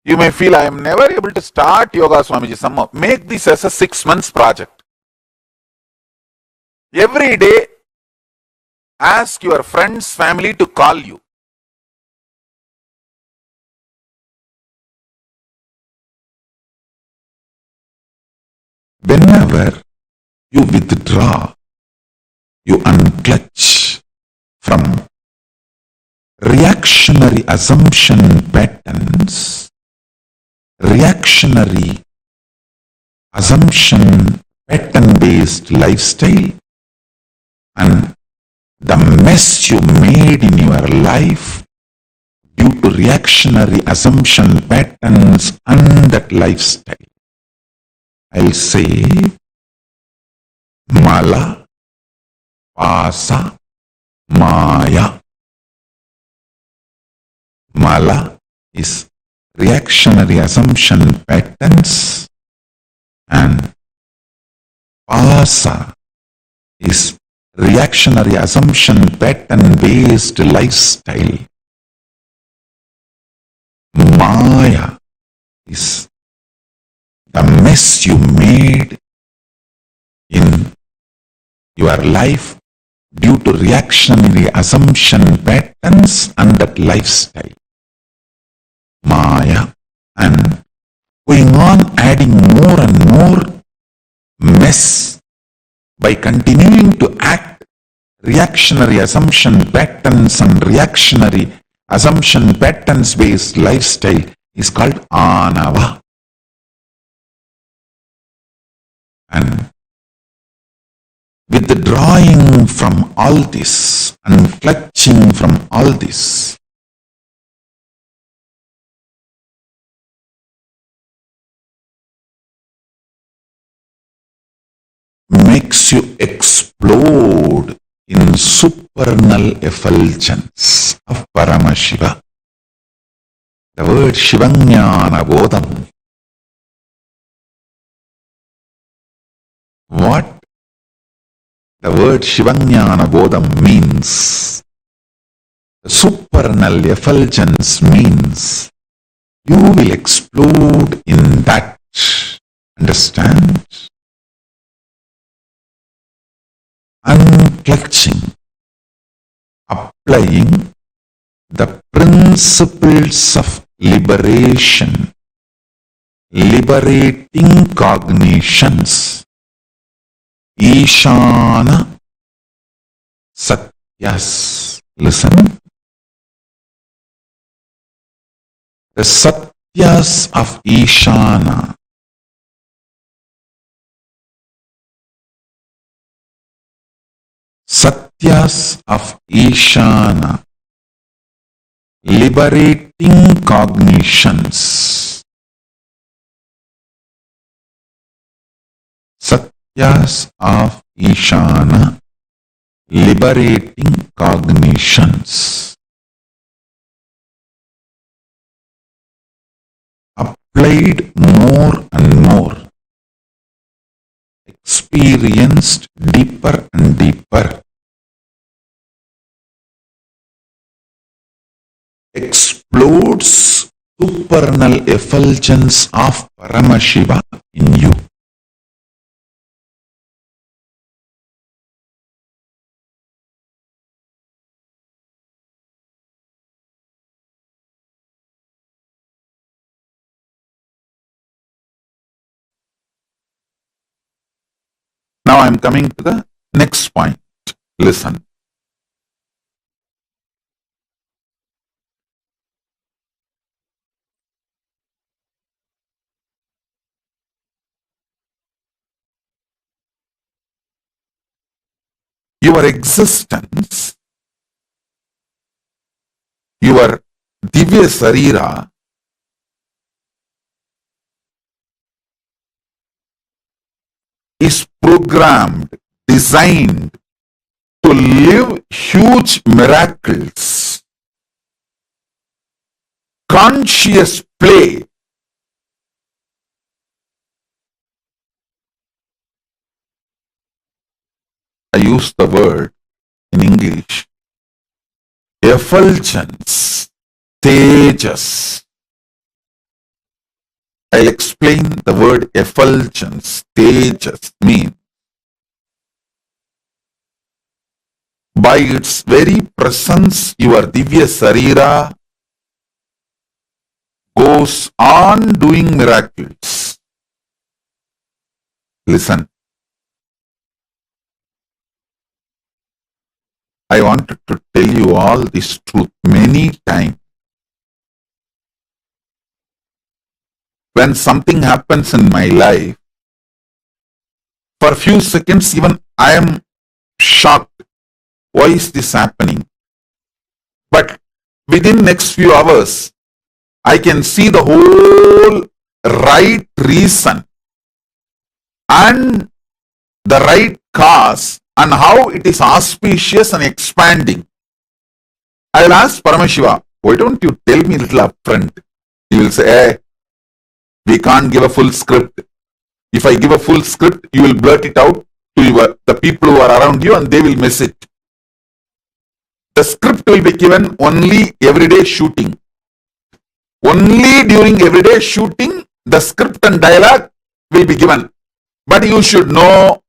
You may feel I am never able to start yoga, Swamiji. Somehow make this as a 6 months project. Every day, ask your friends, family to call you. Whenever you withdraw, you unclutch from reactionary assumption patterns reactionary, assumption, pattern-based lifestyle, and the mess you made in your life due to reactionary assumption patterns and that lifestyle. I'll say Mala, Pasa, Maya. Mala is reactionary assumption patterns and Pasa is reactionary assumption pattern-based lifestyle. Maya is the mess you made in your life due to reactionary assumption patterns and that lifestyle. Maya, and going on adding more and more mess by continuing to act reactionary assumption patterns and reactionary assumption patterns based lifestyle is called Anava. And withdrawing from all this and clutching from all this, makes you explode in supernal effulgence of Paramashiva. The word Shivanyana Bodham. What the word Shivanyana Bodham means, the supernal effulgence means you will explode in that. Understand? Unclutching, applying the principles of liberation, liberating cognitions, Ishana Satyas. Listen. The Satyas of Ishana. Satyas of Ishana, liberating cognitions. Satyas of Ishana, liberating cognitions. Applied more and more, experienced deeper and deeper, explodes supernal effulgence of Paramashiva in you. Now I am coming to the next point. Listen. Your existence, your Divya Sarira is programmed, designed to live huge miracles, conscious play. I use the word in English, effulgence, tejas. I'll explain the word effulgence, tejas means. By its very presence, your Divya Sarira goes on doing miracles. Listen. I wanted to tell you all this truth many times. when something happens in my life, for a few seconds even I am shocked. Why is this happening? But within next few hours, I can see the whole right reason and the right cause and how it is auspicious and expanding. I will ask Paramashiva, why don't you tell me a little upfront? He will say, hey, we can't give a full script. If I give a full script, you will blurt it out to the people who are around you and they will miss it. The script will be given only everyday shooting. Only during everyday shooting, the script and dialogue will be given. But you should know,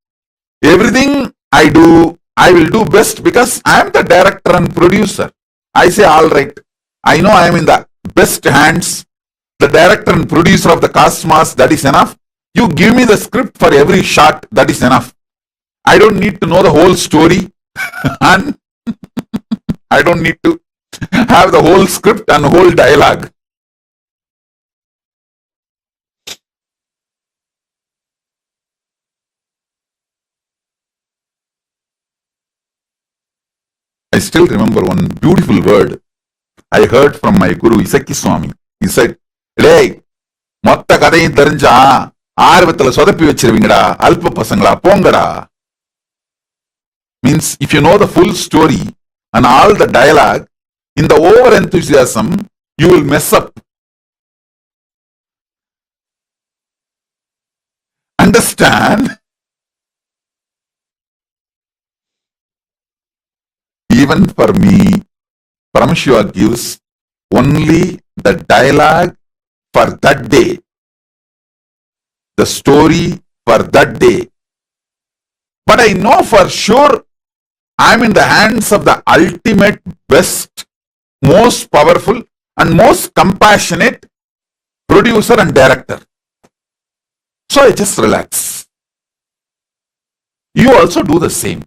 everything I do, I will do best because I am the director and producer. I say, all right, I know I am in the best hands, the director and producer of the cosmos, that is enough. You give me the script for every shot, that is enough. I don't need to know the whole story and I don't need to have the whole script and whole dialogue. I still remember one beautiful word I heard from my guru Isaki Swami. He said, "Hey, motta kadai therinja ஆர்வத்துல சொதப்பி வச்சிருவீங்கடா அல்ப பசங்களா போங்கடா." Means if you know the full story and all the dialogue, in the over enthusiasm, you will mess up. Understand? Even for me, Paramashiva gives only the dialogue for that day, the story for that day. But I know for sure I'm in the hands of the ultimate, best, most powerful and most compassionate producer and director. So I just relax. You also do the same.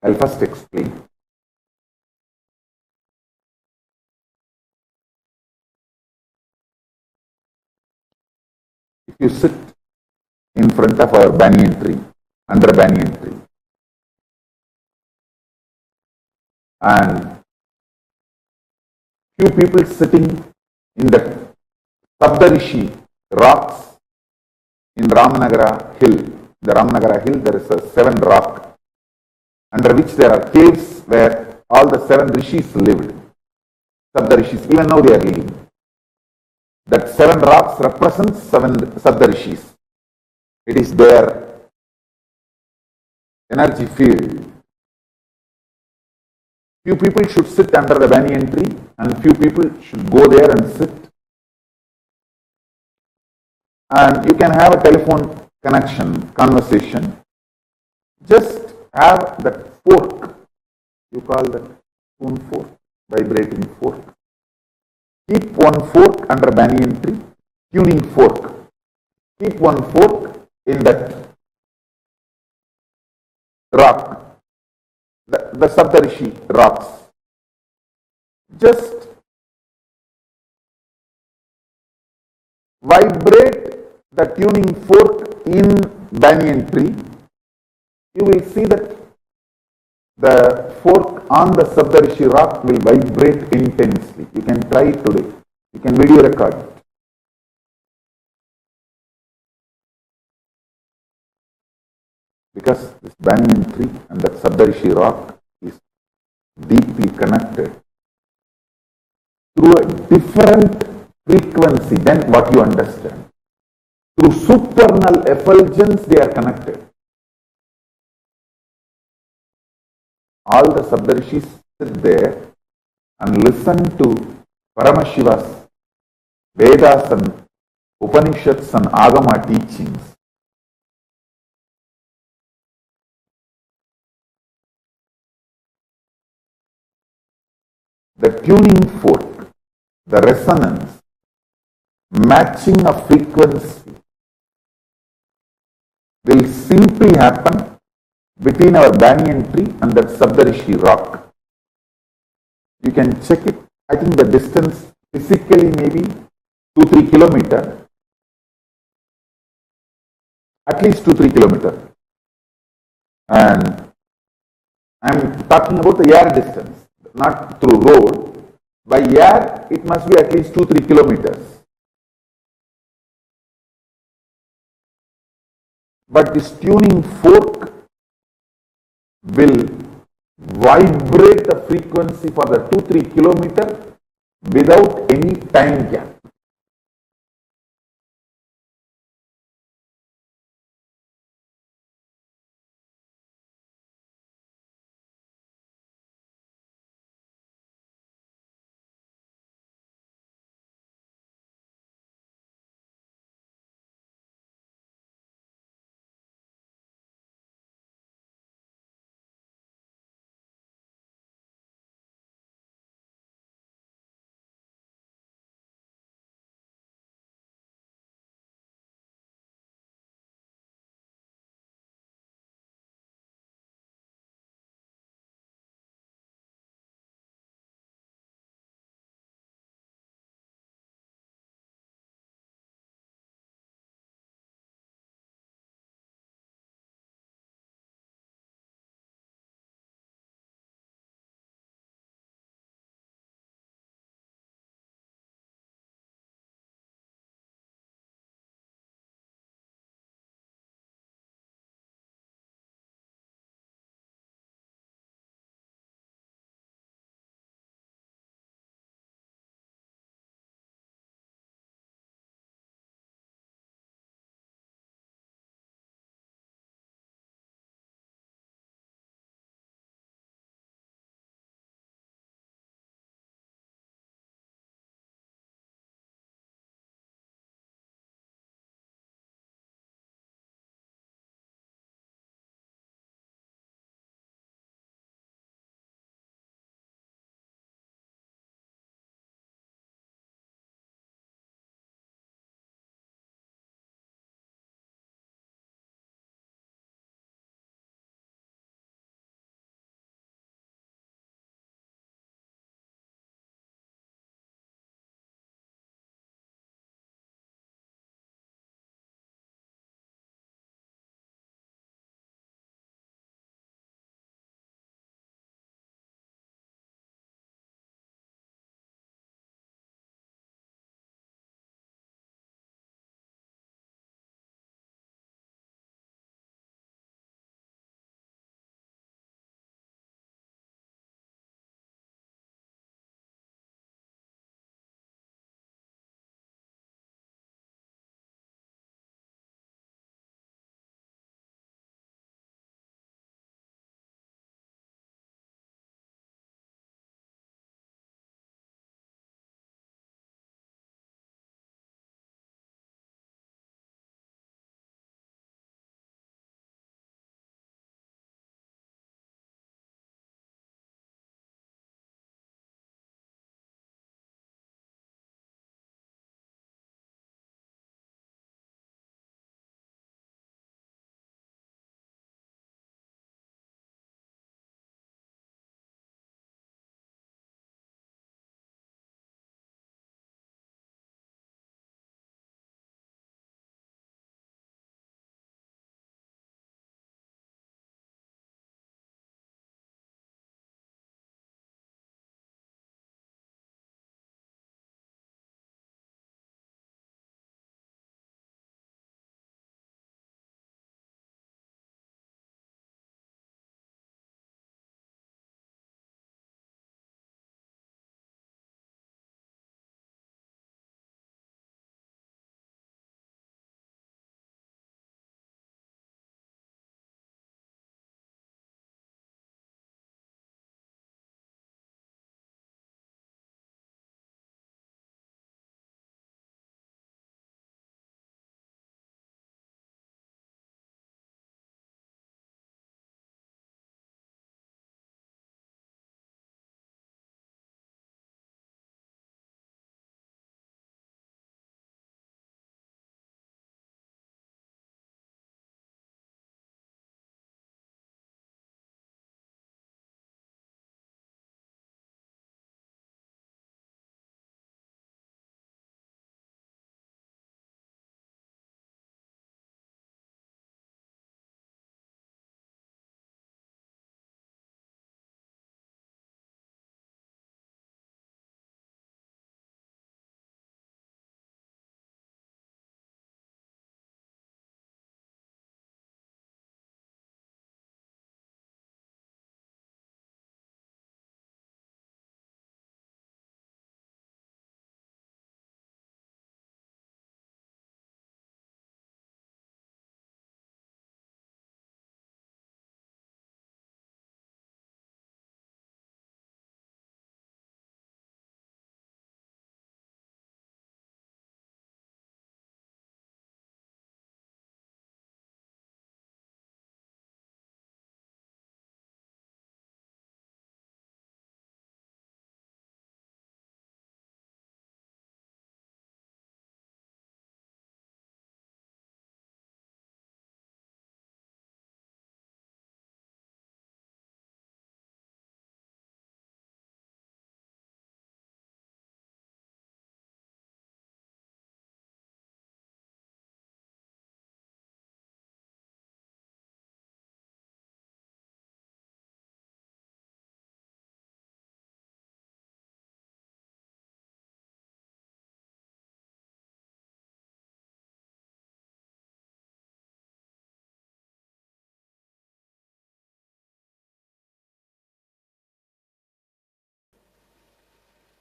I'll first explain. If you sit in front of our banyan tree, under a banyan tree, and few people sitting in the Sabdarishi rocks in Ramanagara hill. The Ramanagara hill, there is a 7 rock under which there are caves where all the 7 rishis lived. Sabdarishis, even now they are living. That 7 rocks represents 7 Sabdarishis. It is their energy field. Few people should sit under the banyan tree and few people should go there and sit. And you can have a telephone connection, conversation. Just have that fork, you call that spoon fork, vibrating fork. Keep one fork under banyan tree, tuning fork. Keep one fork in that rock, the Saptarishi rocks. Just vibrate the tuning fork in banyan tree. You will see that the fork on the Saptarishi rock will vibrate intensely. You can try it today. You can video record it. Because this banyan tree and that Saptarishi rock is deeply connected through a different frequency than what you understand. Through supernal effulgence they are connected. All the Sabdarishis sit there and listen to Paramashiva's Vedas and Upanishads and Agama teachings. The tuning fork, the resonance, matching a frequency will simply happen between our banyan tree and that Saptarishi rock. You can check it. I think the distance physically maybe 2-3 kilometers, at least 2-3 kilometers. And I'm talking about the air distance, not through road. By air, it must be at least 2-3 kilometers. But this tuning fork will vibrate the frequency for the 2-3 kilometers without any time gap.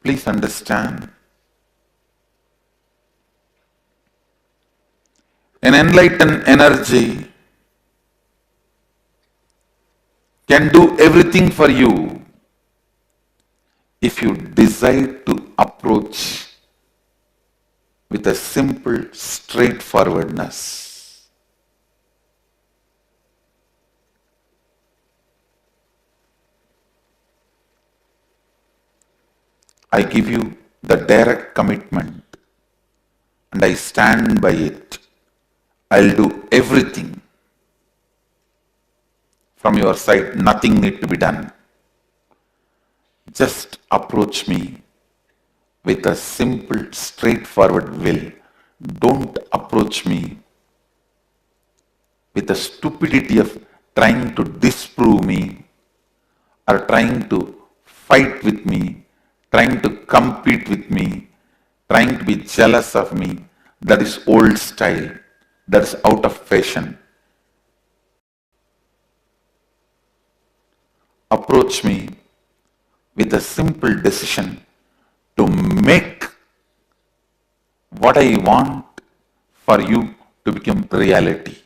Please understand, an enlightened energy can do everything for you if you decide to approach with a simple straightforwardness. I give you the direct commitment and I stand by it. I'll do everything. From your side, nothing need to be done. Just approach me with a simple, straightforward will. Don't approach me with the stupidity of trying to disprove me or trying to fight with me, trying to compete with me, trying to be jealous of me. That is old style. That is out of fashion. Approach me with a simple decision to make what I want for you to become reality.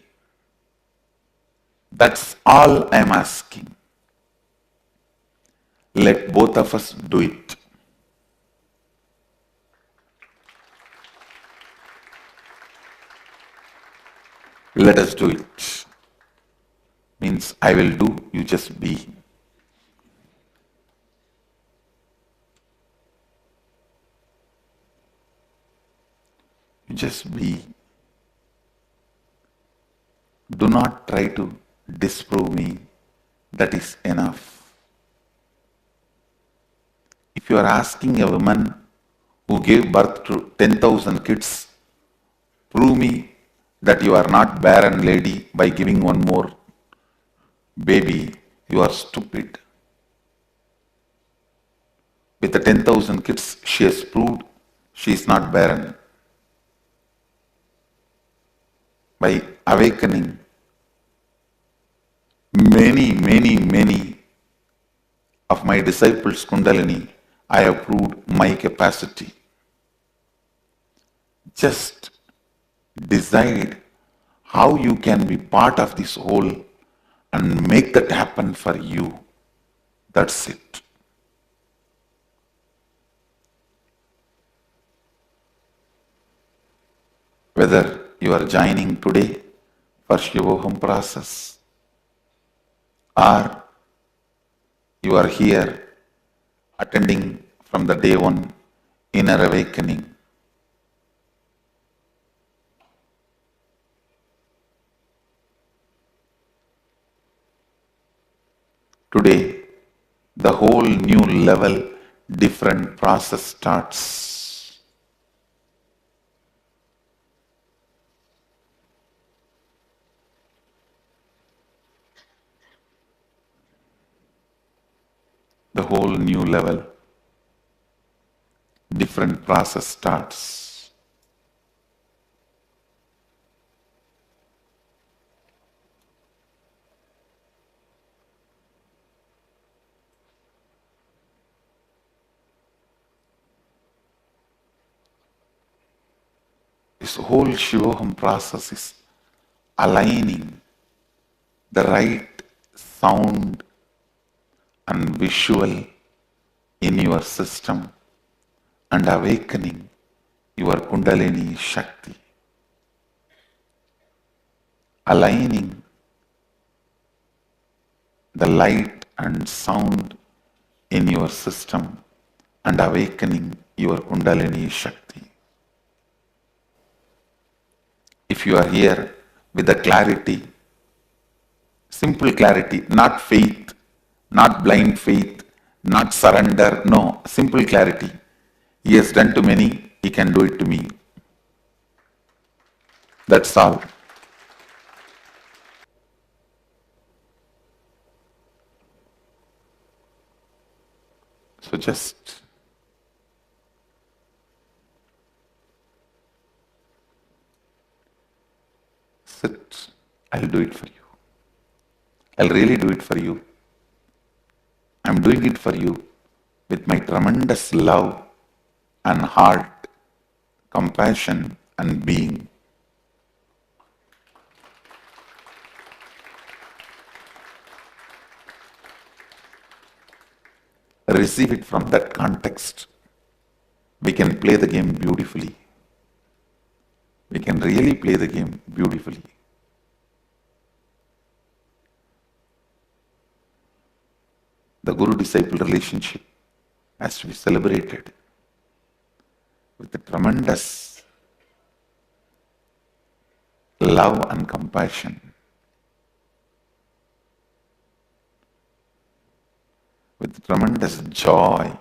That's all I'm asking. Let both of us do it. Let us do it. Means I will do, you just be. You just be. Do not try to disprove me. That is enough. If you are asking a woman who gave birth to 10,000 kids, prove me that you are not barren lady by giving one more baby, you are stupid. With the 10,000 kids, she has proved she is not barren. By awakening many of my disciples' Kundalini, I have proved my capacity. Just decide how you can be part of this whole and make that happen for you. That's it. Whether you are joining today for Shivoham process or you are here attending from the day one inner awakening, today, the whole new level, different process starts. The whole new level, different process starts. This whole Shivoham process is aligning the right sound and visual in your system and awakening your Kundalini Shakti. Aligning the light and sound in your system and awakening your Kundalini Shakti. If you are here with the clarity, simple clarity, not faith, not blind faith, not surrender, no, simple clarity. He has done to many, he can do it to me. That's all. So just sit. I'll do it for you. I'll really do it for you. I'm doing it for you with my tremendous love and heart, compassion and being. Receive it from that context. We can play the game beautifully. We can really play the game beautifully. The Guru-disciple relationship has to be celebrated with a tremendous love and compassion, with tremendous joy.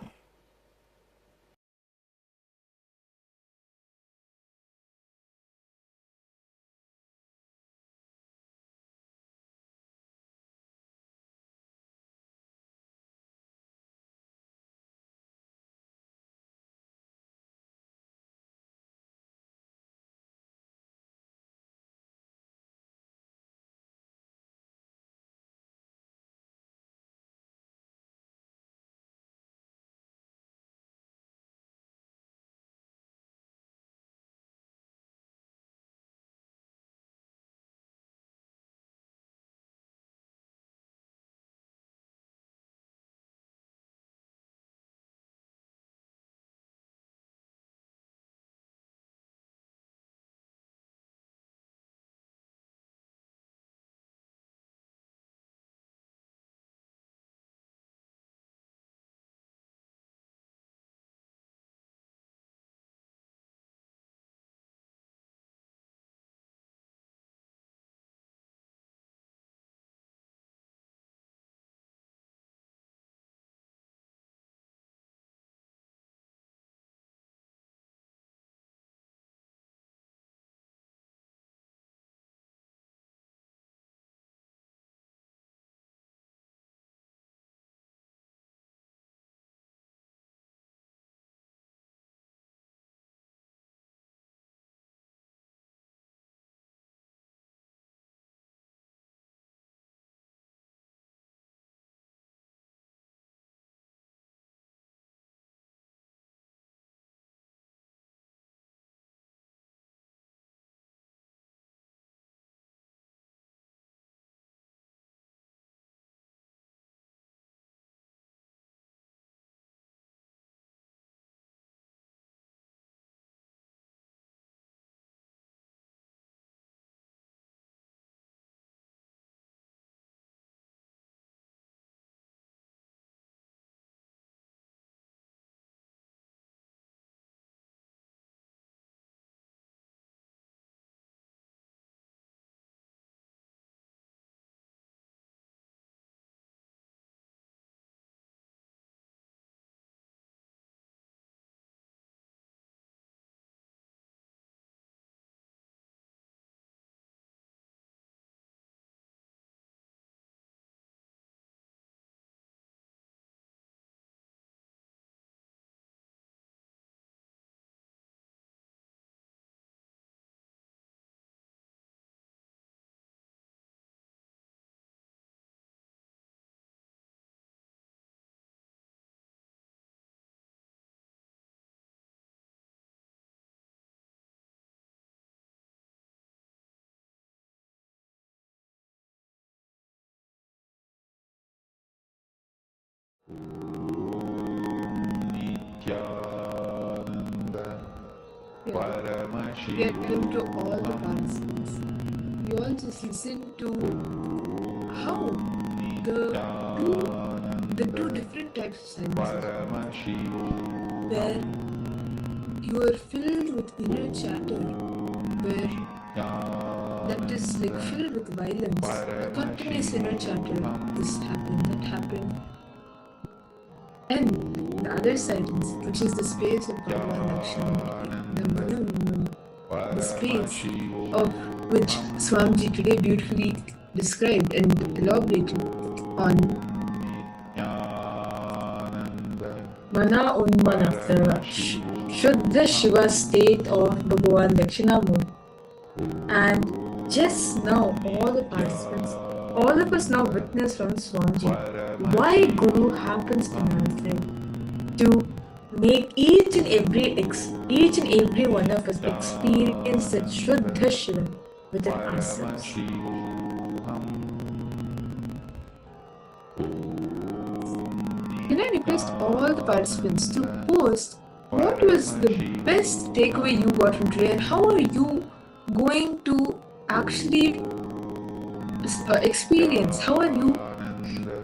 Nithyananda Get into all the participants. You all just listen to how the two different types of silence, where you are filled with inner chatter, where that is like filled with violence, a continuous inner chatter, this happened, that happened. And the other silence, which is the space of the space of which Swamiji today beautifully described and elaborated on Mana Unmana, the Shuddha Shiva state of Bhagavan Dakshinamurti. And just now, all the participants, all of us now witness from Swamiji why Guru happens in our life to make each and every one of us experience that Shuddha Shiva within ourselves. Can I request all the participants to post what was the best takeaway you got from today, and how are you going to actually experience, how are you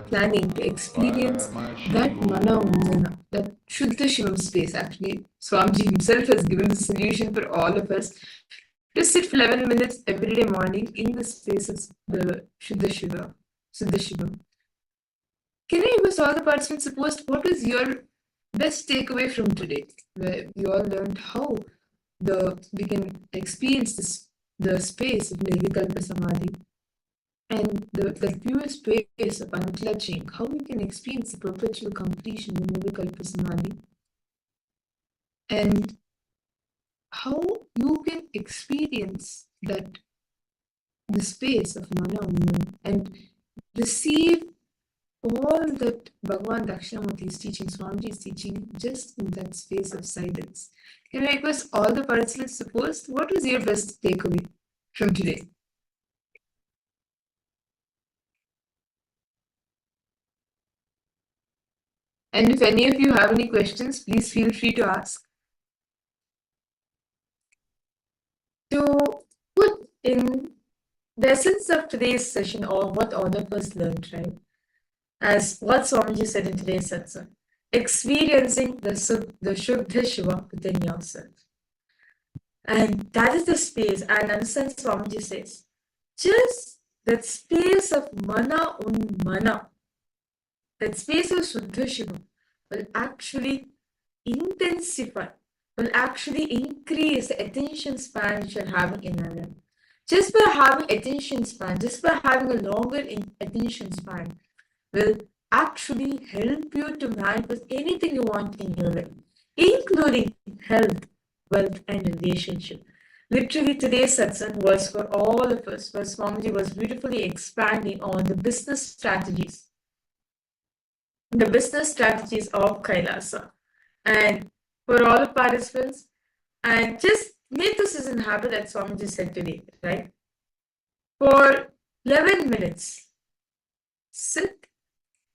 planning to experience that mana umana, that Shuddha Shivam space? Actually, Swamiji himself has given the solution for all of us to sit for 11 minutes every day morning in the space of the Shuddha Shiva, Siddha Shivam. Can I request all the participants to post what was your best takeaway from today, where you all learned how we can experience the space of Nirvikalpa Samadhi and the pure space of unclutching, how we can experience the perpetual completion of Nirvikalpa Samadhi, and how you can experience the space of Mana Uman and receive all that Bhagavan Dakshinamurti is teaching, Swamiji is teaching, just in that space of silence. Can I request all the participants to post what was your best takeaway from today? And if any of you have any questions, please feel free to ask. To put in the essence of today's session, or what all of us learned, right? As what Swamiji said in today's satsang, experiencing the Shuddha Shiva within yourself. And that is the space, and understand Swamiji says, just that space of mana un mana, that space of Shuddha Shiva will actually intensify, will actually increase the attention span which you're having in our life. Just by having attention span, just by having a longer attention span, will actually help you to manifest anything you want in your life, including health, wealth, and relationship. Literally, today's satsang was for all of us, where Swamiji was beautifully expanding on the business strategies of Kailasa. And for all the participants, and just make this as a habit that Swamiji said today, right? For 11 minutes, sit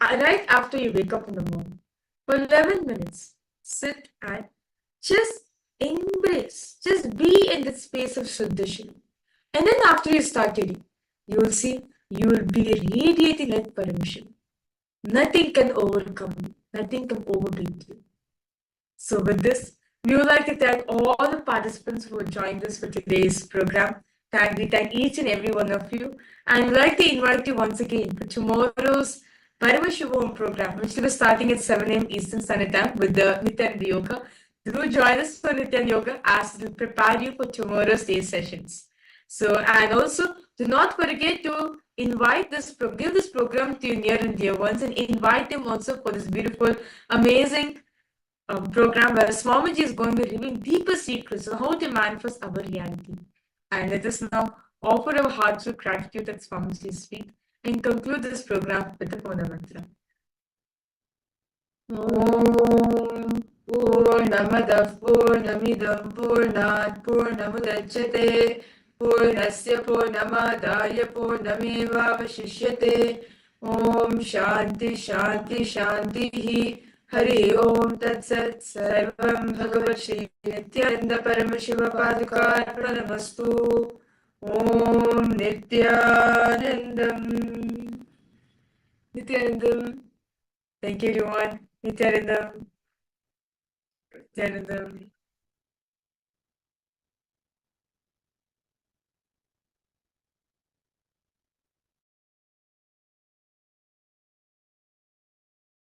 right after you wake up in the morning. For 11 minutes, sit and just embrace, just be in the space of Shuddha Shiva. And then after you start your day, you will see you will be radiating like Paramashivoham. Nothing can overcome you, nothing can overbeat you. So with this, we would like to thank all the participants who joined us for today's program. We thank each and every one of you. And we'd like to invite you once again for tomorrow's Paramashivoham program, which will be starting at 7 a.m. Eastern Standard Time with the Nithyananda Yoga. Do join us for Nithyananda Yoga as it will prepare you for tomorrow's day sessions. So, and also do not forget to invite give this program to your near and dear ones, and invite them also for this beautiful, amazing program where Swamiji is going to reveal deeper secrets on how to manifest our reality. And let us now offer our hearts of gratitude at Swamiji's feet and conclude this program with the Purna Mantra. Om Purnamadav Purnamidam Purnat Purnamudachyate Purnasya Purnamadaya Purnameva Vashishyate. Om Shanti Shanti Shanti Hari Om Tat Sat Sarvam Bhagavat Shri Nithyananda Paramashiva Padukar Pranamastu. Om Nithyanandam. Nithyanandam. Thank you everyone. Nithyanandam. Nithyanandam.